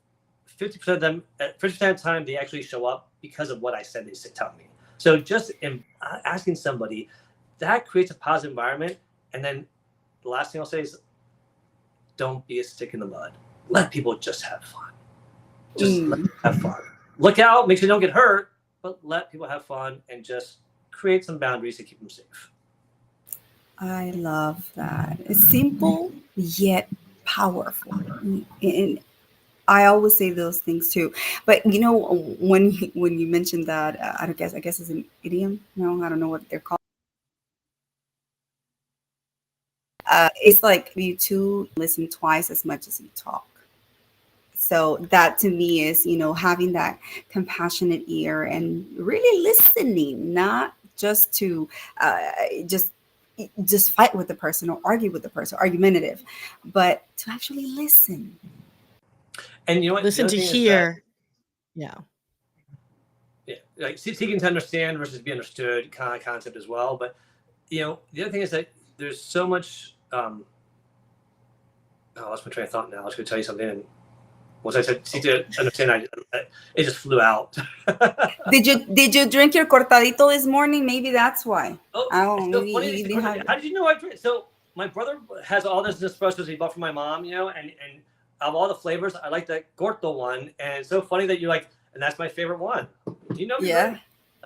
Speaker 3: 50% of them, 50% of the time, they actually show up because of what I said they tell me. So just asking somebody, that creates a positive environment. And then the last thing I'll say is, don't be a stick in the mud. Let people just have fun. Just let them have fun. Look out, make sure you don't get hurt, but let people have fun and just create some boundaries to keep them safe.
Speaker 1: I love that. It's simple yet powerful. And I always say those things too. But you know, when you mentioned that, I guess it's an idiom. No, I don't know what they're called. It's like you two listen twice as much as you talk. So that to me is, having that compassionate ear and really listening, not just to just fight with the person or argue with the person, argumentative, but to actually listen.
Speaker 3: And you know what?
Speaker 2: Listen to hear. Yeah,
Speaker 3: like seeking to understand versus be understood kind of concept as well. But the other thing is that there's so much. I lost my train of thought now. I was going to tell you something, and once I said seek to understand, it just flew out.
Speaker 1: Did you drink your cortadito this morning? Maybe that's why.
Speaker 3: How did you know I drink? So my brother has all this espressos he bought from my mom, and of all the flavors, I like the corto one, and it's so funny that you're like, and that's my favorite one. You know me,
Speaker 1: yeah.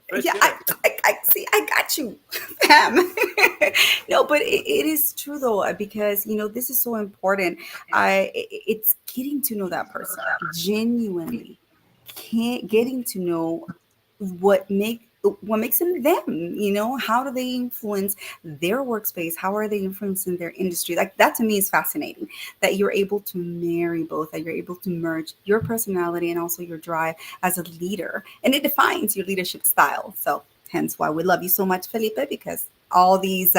Speaker 3: Right?
Speaker 1: Yeah, I see. I got you, Pam. No, but it is true though, because this is so important. It's getting to know that person genuinely, getting to know what makes them. How do they influence their workspace? How are they influencing their industry? Like that to me is fascinating, that you're able to marry both, that you're able to merge your personality and also your drive as a leader, and it defines your leadership style. So hence why we love you so much, Felipe, because all these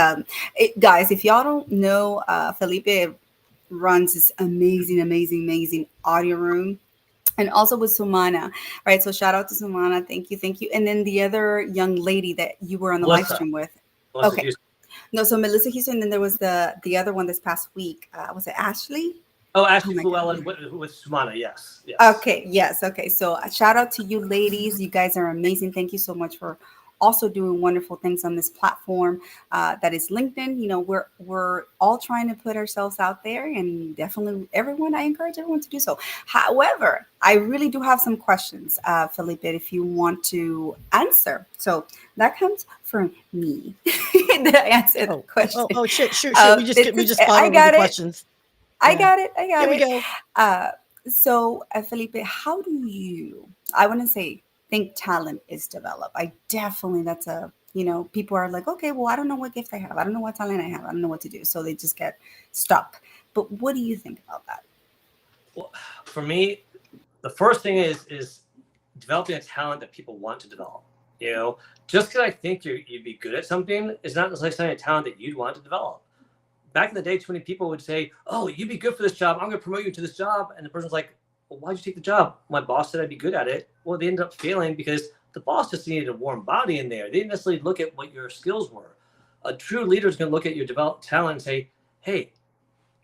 Speaker 1: guys, if y'all don't know, Felipe runs this amazing audio room. And also with Sumana, right? So shout out to Sumana. Thank you. And then the other young lady that you were on the live stream with.
Speaker 3: Melissa
Speaker 1: okay.
Speaker 3: Houston.
Speaker 1: No, so Melissa Houston. And then there was the other one this past week. Was it Ashley?
Speaker 3: Oh, Ashley Llewellyn with Sumana. Yes.
Speaker 1: Okay. Yes. Okay. So shout out to you ladies. You guys are amazing. Thank you so much for also doing wonderful things on this platform that is LinkedIn. We're all trying to put ourselves out there, and definitely I encourage everyone to do so. However, I really do have some questions, Felipe, if you want to answer. So that comes from me. Did I answer the question?
Speaker 2: Oh, shoot. We just fought over the questions.
Speaker 1: I got it.
Speaker 2: Here we go.
Speaker 1: So, Felipe, how do you, I want to say, think talent is developed? People are like, okay, well, I don't know what gift I have. I don't know what talent I have. I don't know what to do. So they just get stuck. But what do you think about that?
Speaker 3: Well, for me, the first thing is developing a talent that people want to develop. Just because I think you'd be good at something is not necessarily a talent that you'd want to develop. Back in the day, too many people would say, oh, you'd be good for this job. I'm going to promote you to this job. And the person's like, well, why'd you take the job? My boss said I'd be good at it. Well, they ended up failing because the boss just needed a warm body in there. They didn't necessarily look at what your skills were. A true leader is going to look at your developed talent and say, hey,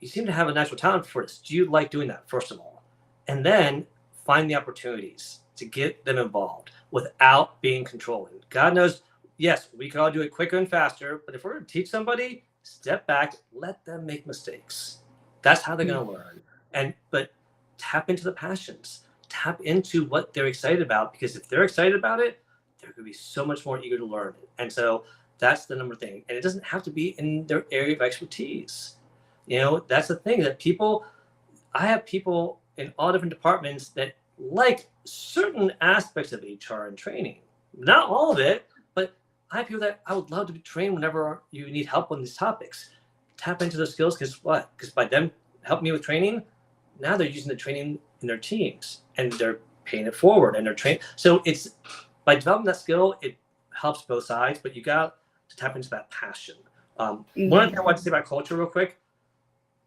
Speaker 3: you seem to have a natural talent for this. Do you like doing that, first of all? And then find the opportunities to get them involved without being controlling. God knows, yes, we can all do it quicker and faster, but if we're going to teach somebody, step back, let them make mistakes. That's how they're going to learn. But tap into the passions, tap into what they're excited about, because if they're excited about it, they're going to be so much more eager to learn it. And so that's the number thing. And it doesn't have to be in their area of expertise. That's the thing that I have people in all different departments that like certain aspects of HR and training, not all of it, but I have people that I would love to be trained whenever you need help on these topics. Tap into those skills because what? Because by them helping me with training, now they're using the training in their teams and they're paying it forward and they're trained. So it's by developing that skill, it helps both sides, but you got to tap into that passion. One thing I want to say about culture real quick,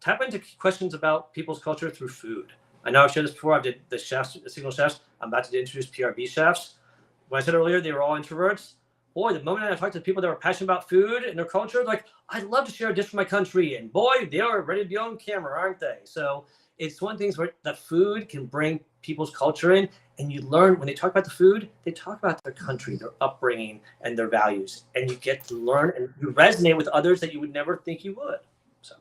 Speaker 3: tap into questions about people's culture through food. I know I've shared this before. I did the chefs, the signal chefs. I'm about to introduce PRB chefs. When I said earlier, they were all introverts. Boy, the moment I talked to people that were passionate about food and their culture, like, I'd love to share a dish from my country. And boy, they are ready to be on camera, aren't they? So it's one of the things where the food can bring people's culture in. And you learn when they talk about the food, they talk about their country, their upbringing, and their values. And you get to learn and you resonate with others that you would never think you would. So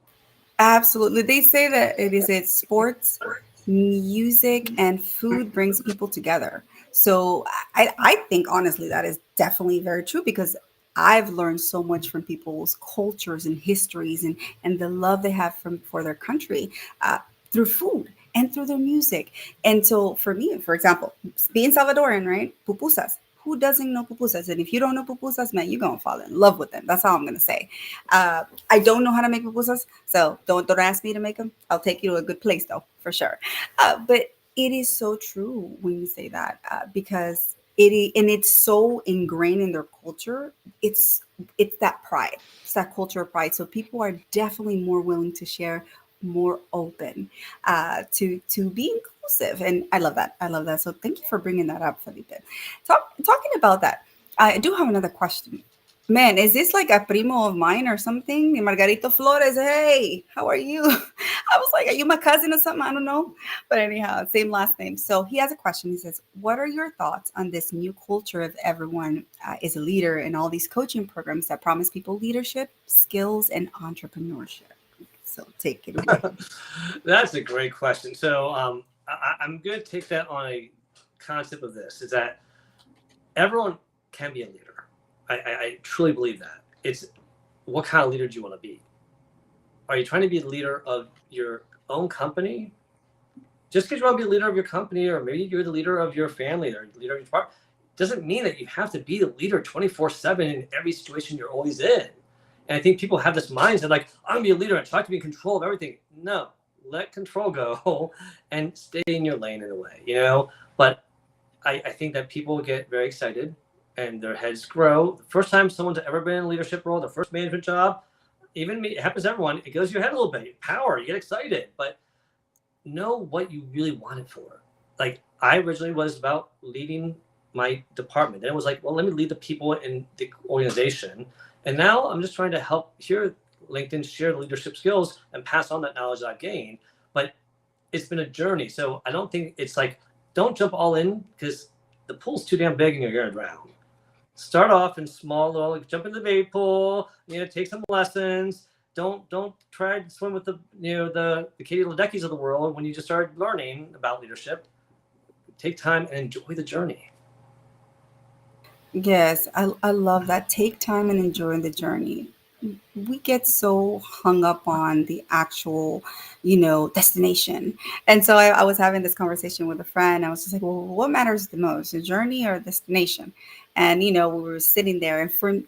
Speaker 1: Absolutely. They say that it's sports, music, and food brings people together. So I think honestly that is definitely very true because I've learned so much from people's cultures and histories and the love they have for their country through food and through their music. And so for me, for example, being Salvadoran, right? Pupusas. Who doesn't know pupusas? And if you don't know pupusas, man, you're gonna fall in love with them. That's all I'm gonna say. I don't know how to make pupusas, so don't ask me to make them. I'll take you to a good place though, for sure. But it is so true when you say that because and it's so ingrained in their culture. It's that pride. It's that culture of pride. So people are definitely more willing to share, more open to be inclusive, and I love that. I love that. So thank you for bringing that up, Felipe. Talking about that, I do have another question. Man, is this like a primo of mine or something? Margarito Flores. Hey, how are you? I was like, are you my cousin or something? I don't know. But anyhow, same last name. So he has a question. He says, what are your thoughts on this new culture of everyone is a leader in all these coaching programs that promise people leadership, skills, and entrepreneurship? So take it away.
Speaker 3: that's a great question. So I'm going to take that on a concept of this, is that everyone can be a leader. I truly believe that. It's what kind of leader do you want to be? Are you trying to be the leader of your own company? Just because you want to be the leader of your company, or maybe you're the leader of your family or the leader of your department, doesn't mean that you have to be the leader 24/7 in every situation you're always in. And I think people have this mindset like, I'm going to be a leader. I try to be in control of everything. No, let control go and stay in your lane in a way, you know? But I think that people get very excited and their heads grow. The first time someone's ever been in a leadership role, the first management job, even me, it happens to everyone, it goes to your head a little bit. Power, you get excited, but know what you really want it for. Like, I originally was about leading my department. Then it was like, well, let me lead the people in the organization. And now I'm just trying to help here LinkedIn share the leadership skills and pass on that knowledge that I've gained. But it's been a journey. So I don't think it's like, don't jump all in because the pool's too damn big and you're going to drown. Start off in small, little, like jump in the baby pool, take some lessons. Don't try to swim with the Katie Ledeckis of the world when you just started learning about leadership. Take time and enjoy the journey.
Speaker 1: Yes, I love that. Take time and enjoy the journey. We get so hung up on the actual, destination. And so I was having this conversation with a friend. I was just like, well, what matters the most, the journey or destination? And, we were sitting there and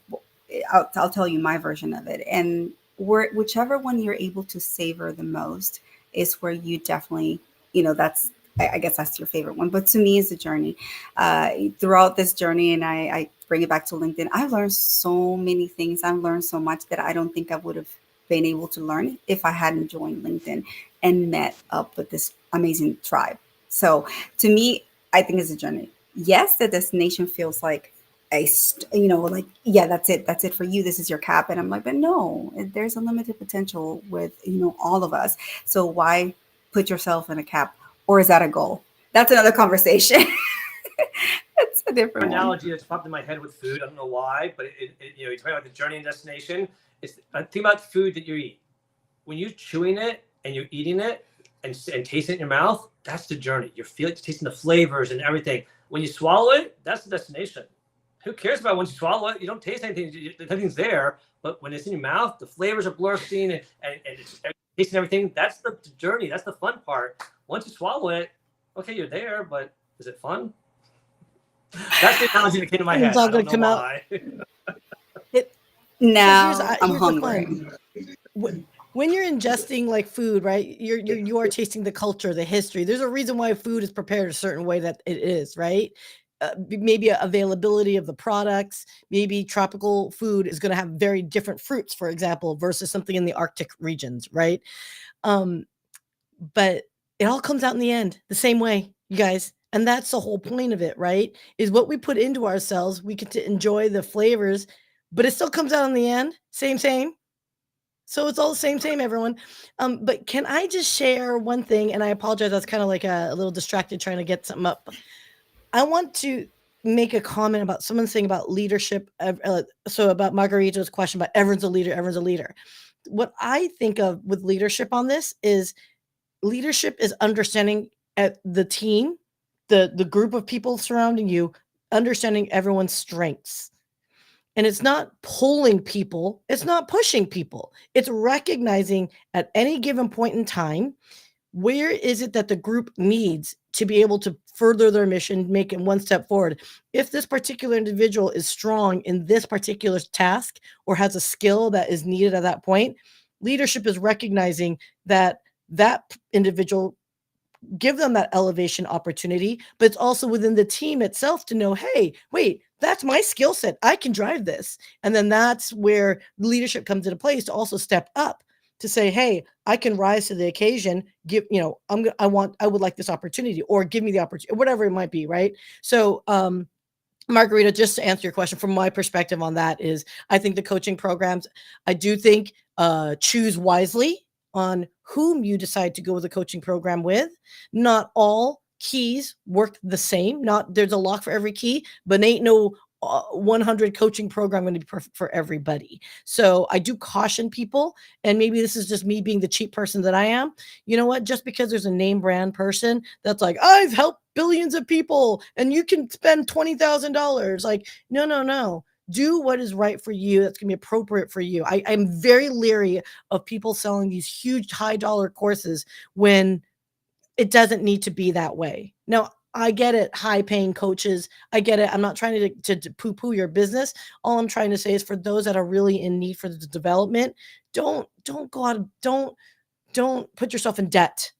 Speaker 1: I'll tell you my version of it. And whichever one you're able to savor the most is where you definitely, I guess that's your favorite one. But to me, it's the journey. Throughout this journey, and I bring it back to LinkedIn, I've learned so many things. I've learned so much that I don't think I would have been able to learn if I hadn't joined LinkedIn and met up with this amazing tribe. So to me, I think it's a journey. Yes, the destination feels like yeah, that's it. That's it for you. This is your cap. And I'm like, but no, there's a limited potential with, all of us. So why put yourself in a cap? Or is that a goal? That's another conversation. It's a different
Speaker 3: analogy
Speaker 1: one.
Speaker 3: that's popped in my head with food. I don't know why, but you're talking about the journey and destination. Think about food that you eat. When you're chewing it and you're eating it and tasting it in your mouth, that's the journey. You're tasting the flavors and everything. When you swallow it, that's the destination. Who cares about once you swallow it? You don't taste anything. Nothing's there. But when it's in your mouth, the flavors are bursting and it's tasting everything. That's the journey. That's the fun part. Once you swallow it, okay, you're there, but is it fun? That's the analogy that came to my
Speaker 2: And it's
Speaker 3: head.
Speaker 2: all
Speaker 3: I
Speaker 2: gonna
Speaker 3: don't know
Speaker 2: come out.
Speaker 3: why.
Speaker 2: It, so
Speaker 1: Now I'm
Speaker 2: here's the
Speaker 1: hungry.
Speaker 2: fun. When you're ingesting like food, right? You are tasting the culture, the history. There's a reason why food is prepared a certain way that it is, right? Maybe availability of the products. Maybe tropical food is going to have very different fruits, for example, versus something in the Arctic regions, right? Um, but it all comes out in the end the same way, you guys. And that's the whole point of it, right? Is what we put into ourselves. We get to enjoy the flavors, but it still comes out in the end. Same. So it's all the same, everyone. But can I just share one thing? And I apologize, I was kind of like a little distracted trying to get something up. I want to make a comment about someone saying about leadership. So about Margarita's question about everyone's a leader, everyone's a leader. What I think of with leadership on this is leadership is understanding at the team, the group of people surrounding you, understanding everyone's strengths. And it's not pulling people, it's not pushing people. It's recognizing at any given point in time, where is it that the group needs to be able to further their mission, make it one step forward? If this particular individual is strong in this particular task or has a skill that is needed at that point, leadership is recognizing that that individual, give them that elevation opportunity, but it's also within the team itself to know, hey, wait, that's my skill set. I can drive this. And then that's where leadership comes into place to also step up to say, hey, I can rise to the occasion. Give, I would like this opportunity, or give me the opportunity, whatever it might be. Right. So, Margarita, just to answer your question from my perspective on that is, I think the coaching programs, I do think choose wisely on whom you decide to go with a coaching program with. Not all keys work the same. Not there's a lock for every key, but ain't no 100 coaching program going to be perfect for everybody. So I do caution people, and maybe this is just me being the cheap person that I am. You know what? Just because there's a name brand person that's like, I've helped billions of people and you can spend $20,000. Like, no. Do what is right for you. That's going to be appropriate for you. I'm very leery of people selling these huge high dollar courses when it doesn't need to be that way. Now, I get it, high paying coaches. I get it. I'm not trying to poo poo your business. All I'm trying to say is for those that are really in need for the development, don't go out, don't put yourself in debt,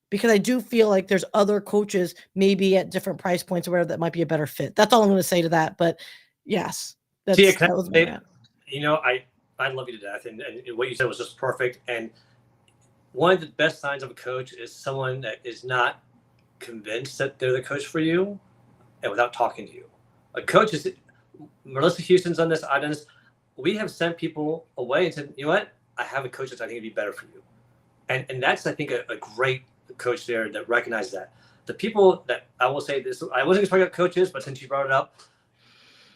Speaker 2: because I do feel like there's other coaches maybe at different price points or whatever that might be a better fit. That's all I'm going to say to that. But yes,
Speaker 3: Syya,
Speaker 2: that was my rant.
Speaker 3: I love you to death, and what you said was just perfect. And one of the best signs of a coach is someone that is not convinced that they're the coach for you, and without talking to you. A coach is, Melissa Houston's done this, I've done this. We have sent people away and said, you know what? I have a coach that I think would be better for you. And that's, I think, a great coach there that recognizes that. The people that, I will say this, I wasn't talking about coaches, but since you brought it up,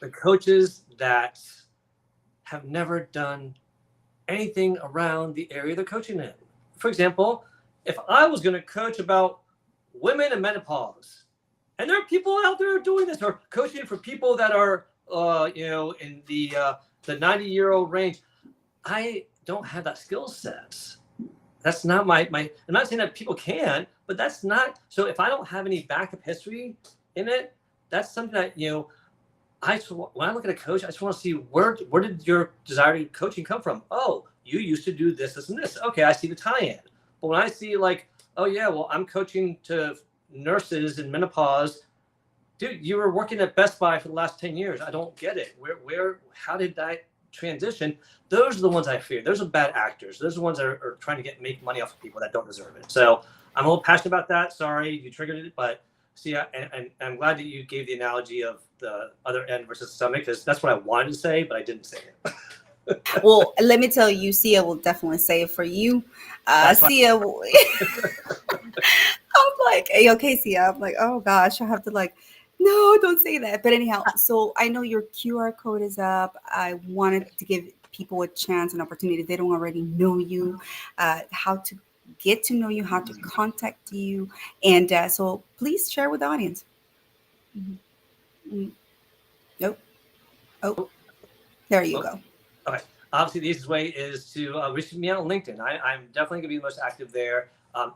Speaker 3: the coaches that have never done anything around the area they're coaching in. For example, if I was going to coach about women and menopause, and there are people out there doing this, or coaching for people that are, in the 90-year-old range, I don't have that skill set. That's not my. I'm not saying that people can, but that's not. So if I don't have any backup history in it, that's something that when I look at a coach, I just want to see where did your desire to coaching come from? Oh, you used to do this, and this. Okay, I see the tie-in. But when I see like, oh yeah, well, I'm coaching to nurses in menopause. Dude, you were working at Best Buy for the last 10 years. I don't get it. How did that transition? Those are the ones I fear. Those are bad actors. Those are the ones that are trying to make money off of people that don't deserve it. So I'm a little passionate about that. Sorry, you triggered it, but see, and I'm glad that you gave the analogy of the other end versus stomach, because that's what I wanted to say, but I didn't say it.
Speaker 1: Well, let me tell you, Syya will definitely say it for you. Syya, I'm like, hey, okay, Syya. I'm like, oh gosh, I have to no, don't say that. But anyhow, so I know your QR code is up. I wanted to give people a chance, an opportunity. If they don't already know you, how to get to know you, how to contact you. And so please share with the audience. Mm-hmm. Nope. Oh, there you go.
Speaker 3: Okay. Obviously, the easiest way is to reach me out on LinkedIn. I'm definitely going to be the most active there.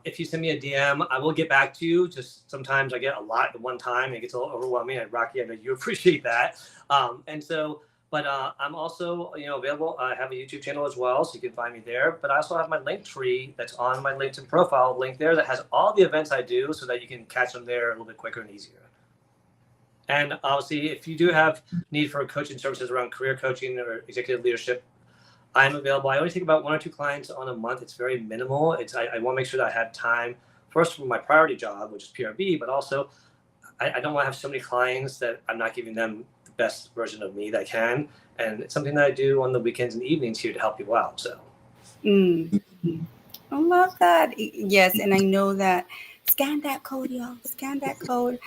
Speaker 3: If you send me a DM, I will get back to you. Just sometimes I get a lot at one time. It gets a little overwhelming. And Rocky, I know you appreciate that. But I'm also, available. I have a YouTube channel as well, so you can find me there. But I also have my link tree that's on my LinkedIn profile link there that has all the events I do, so that you can catch them there a little bit quicker and easier. And obviously, if you do have need for coaching services around career coaching or executive leadership, I'm available. I only take about 1 or 2 clients on a month. It's very minimal. I want to make sure that I have time first for my priority job, which is PRB, but also I don't want to have so many clients that I'm not giving them the best version of me that I can. And it's something that I do on the weekends and evenings here to help people out. So.
Speaker 1: I love that. Yes, and I know that. Scan that code, y'all. Scan that code.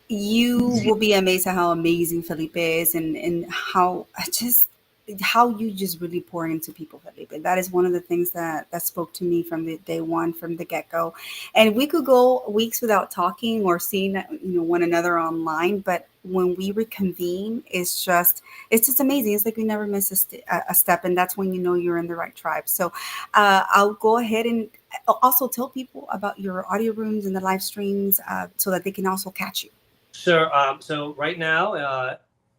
Speaker 1: You will be amazed at how amazing Felipe is, and how you just really pour into people, Felipe. That is one of the things that spoke to me from the day one, from the get-go. And we could go weeks without talking or seeing one another online, but when we reconvene, it's just amazing. It's like we never miss a step, and that's when you know you're in the right tribe. So I'll go ahead and also tell people about your audio rooms and the live streams, so that they can also catch you.
Speaker 3: Sure. So right now,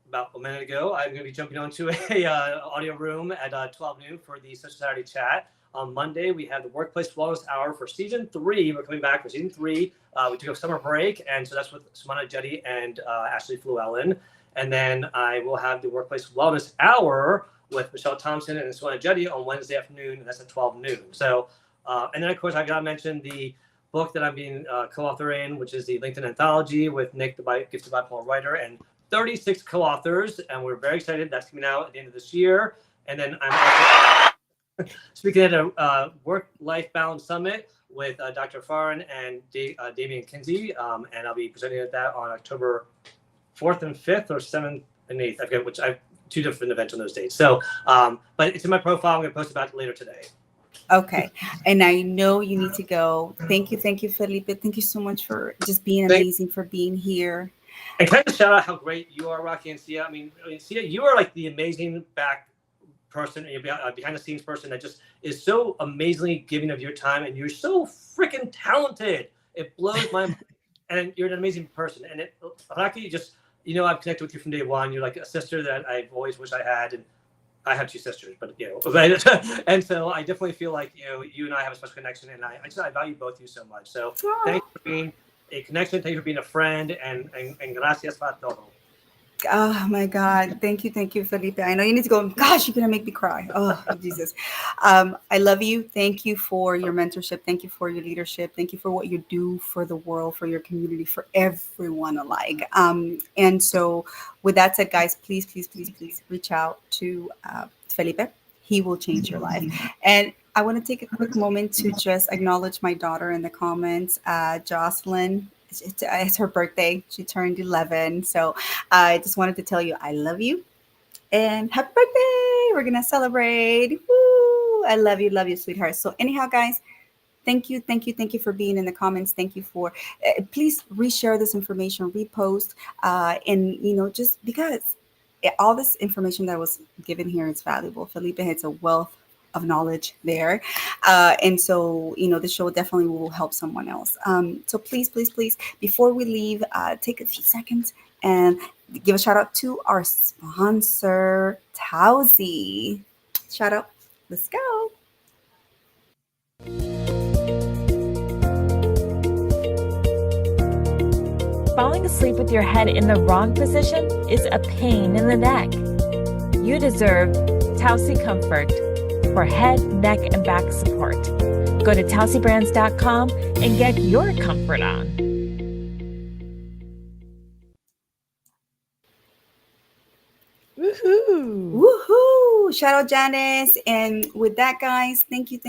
Speaker 3: about a minute ago, I'm going to be jumping onto a audio room at 12 noon for the Social Saturday chat. On Monday, we have the Workplace Wellness Hour for Season 3. We're coming back for Season 3. We took a summer break, and so that's with Samana Jetty and Ashley Fluellen. And then I will have the Workplace Wellness Hour with Michelle Thompson and Samana Jetty on Wednesday afternoon, and that's at 12 noon. So, and then, of course, I got to mention the book that I'm being co-author in, which is the LinkedIn Anthology with Nick, the Gifted Bipolar Writer, and 36 co-authors, and we're very excited. That's coming out at the end of this year. And then I'm also speaking at a Work-Life Balance Summit with Dr. Farn and Damian Kinsey, and I'll be presenting at that on October 4th and 5th, or 7th and 8th. I forget which. I have 2 different events on those dates. So, but it's in my profile. I'm going to post about it later today.
Speaker 1: Okay. And I know you need to go. Thank you, Felipe. Thank you so much for just being amazing, for being here.
Speaker 3: And can I just shout out how great you are, Rocky and Syya? I mean, Syya, you are like the amazing back person, behind the scenes person that just is so amazingly giving of your time, and you're so freaking talented. It blows my mind. And you're an amazing person. And Rocky, just, I've connected with you from day one. You're like a sister that I've always wished I had. And I have 2 sisters, but and so I definitely feel like you and I have a special connection, and I value both of you so much. So thanks for being a connection. Thank you for being a friend, and gracias por todo.
Speaker 1: Oh my God. Thank you, Felipe. I know you need to go. Gosh, you're going to make me cry. Oh, Jesus. I love you. Thank you for your mentorship. Thank you for your leadership. Thank you for what you do for the world, for your community, for everyone alike. And so with that said, guys, please reach out to Felipe. He will change your life. And I want to take a quick moment to just acknowledge my daughter in the comments, Jocelyn. It's her birthday. She turned 11. So I just wanted to tell you I love you and happy birthday. We're going to celebrate. Woo! I love you, sweetheart. So anyhow, guys, thank you for being in the comments. Thank you for, please reshare this information, repost, and, just because all this information that was given here is valuable. Felipe has a wealth of knowledge there. And so, the show definitely will help someone else. So please, before we leave, take a few seconds and give a shout out to our sponsor, Tausi. Shout out. Let's go.
Speaker 5: Falling asleep with your head in the wrong position is a pain in the neck. You deserve Tausi Comfort for head, neck, and back support. Go to tausibrands.com and get your comfort on.
Speaker 1: Woohoo! Shout out Janice. And with that, guys, thank you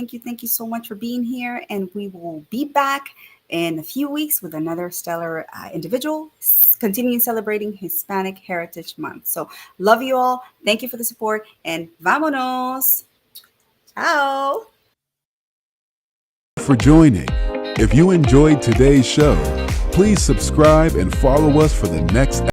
Speaker 1: so much for being here. And we will be back in a few weeks with another stellar individual, continuing celebrating Hispanic Heritage Month. So love you all. Thank you for the support, and vámonos. Ciao.
Speaker 4: For joining. If you enjoyed today's show, please subscribe and follow us for the next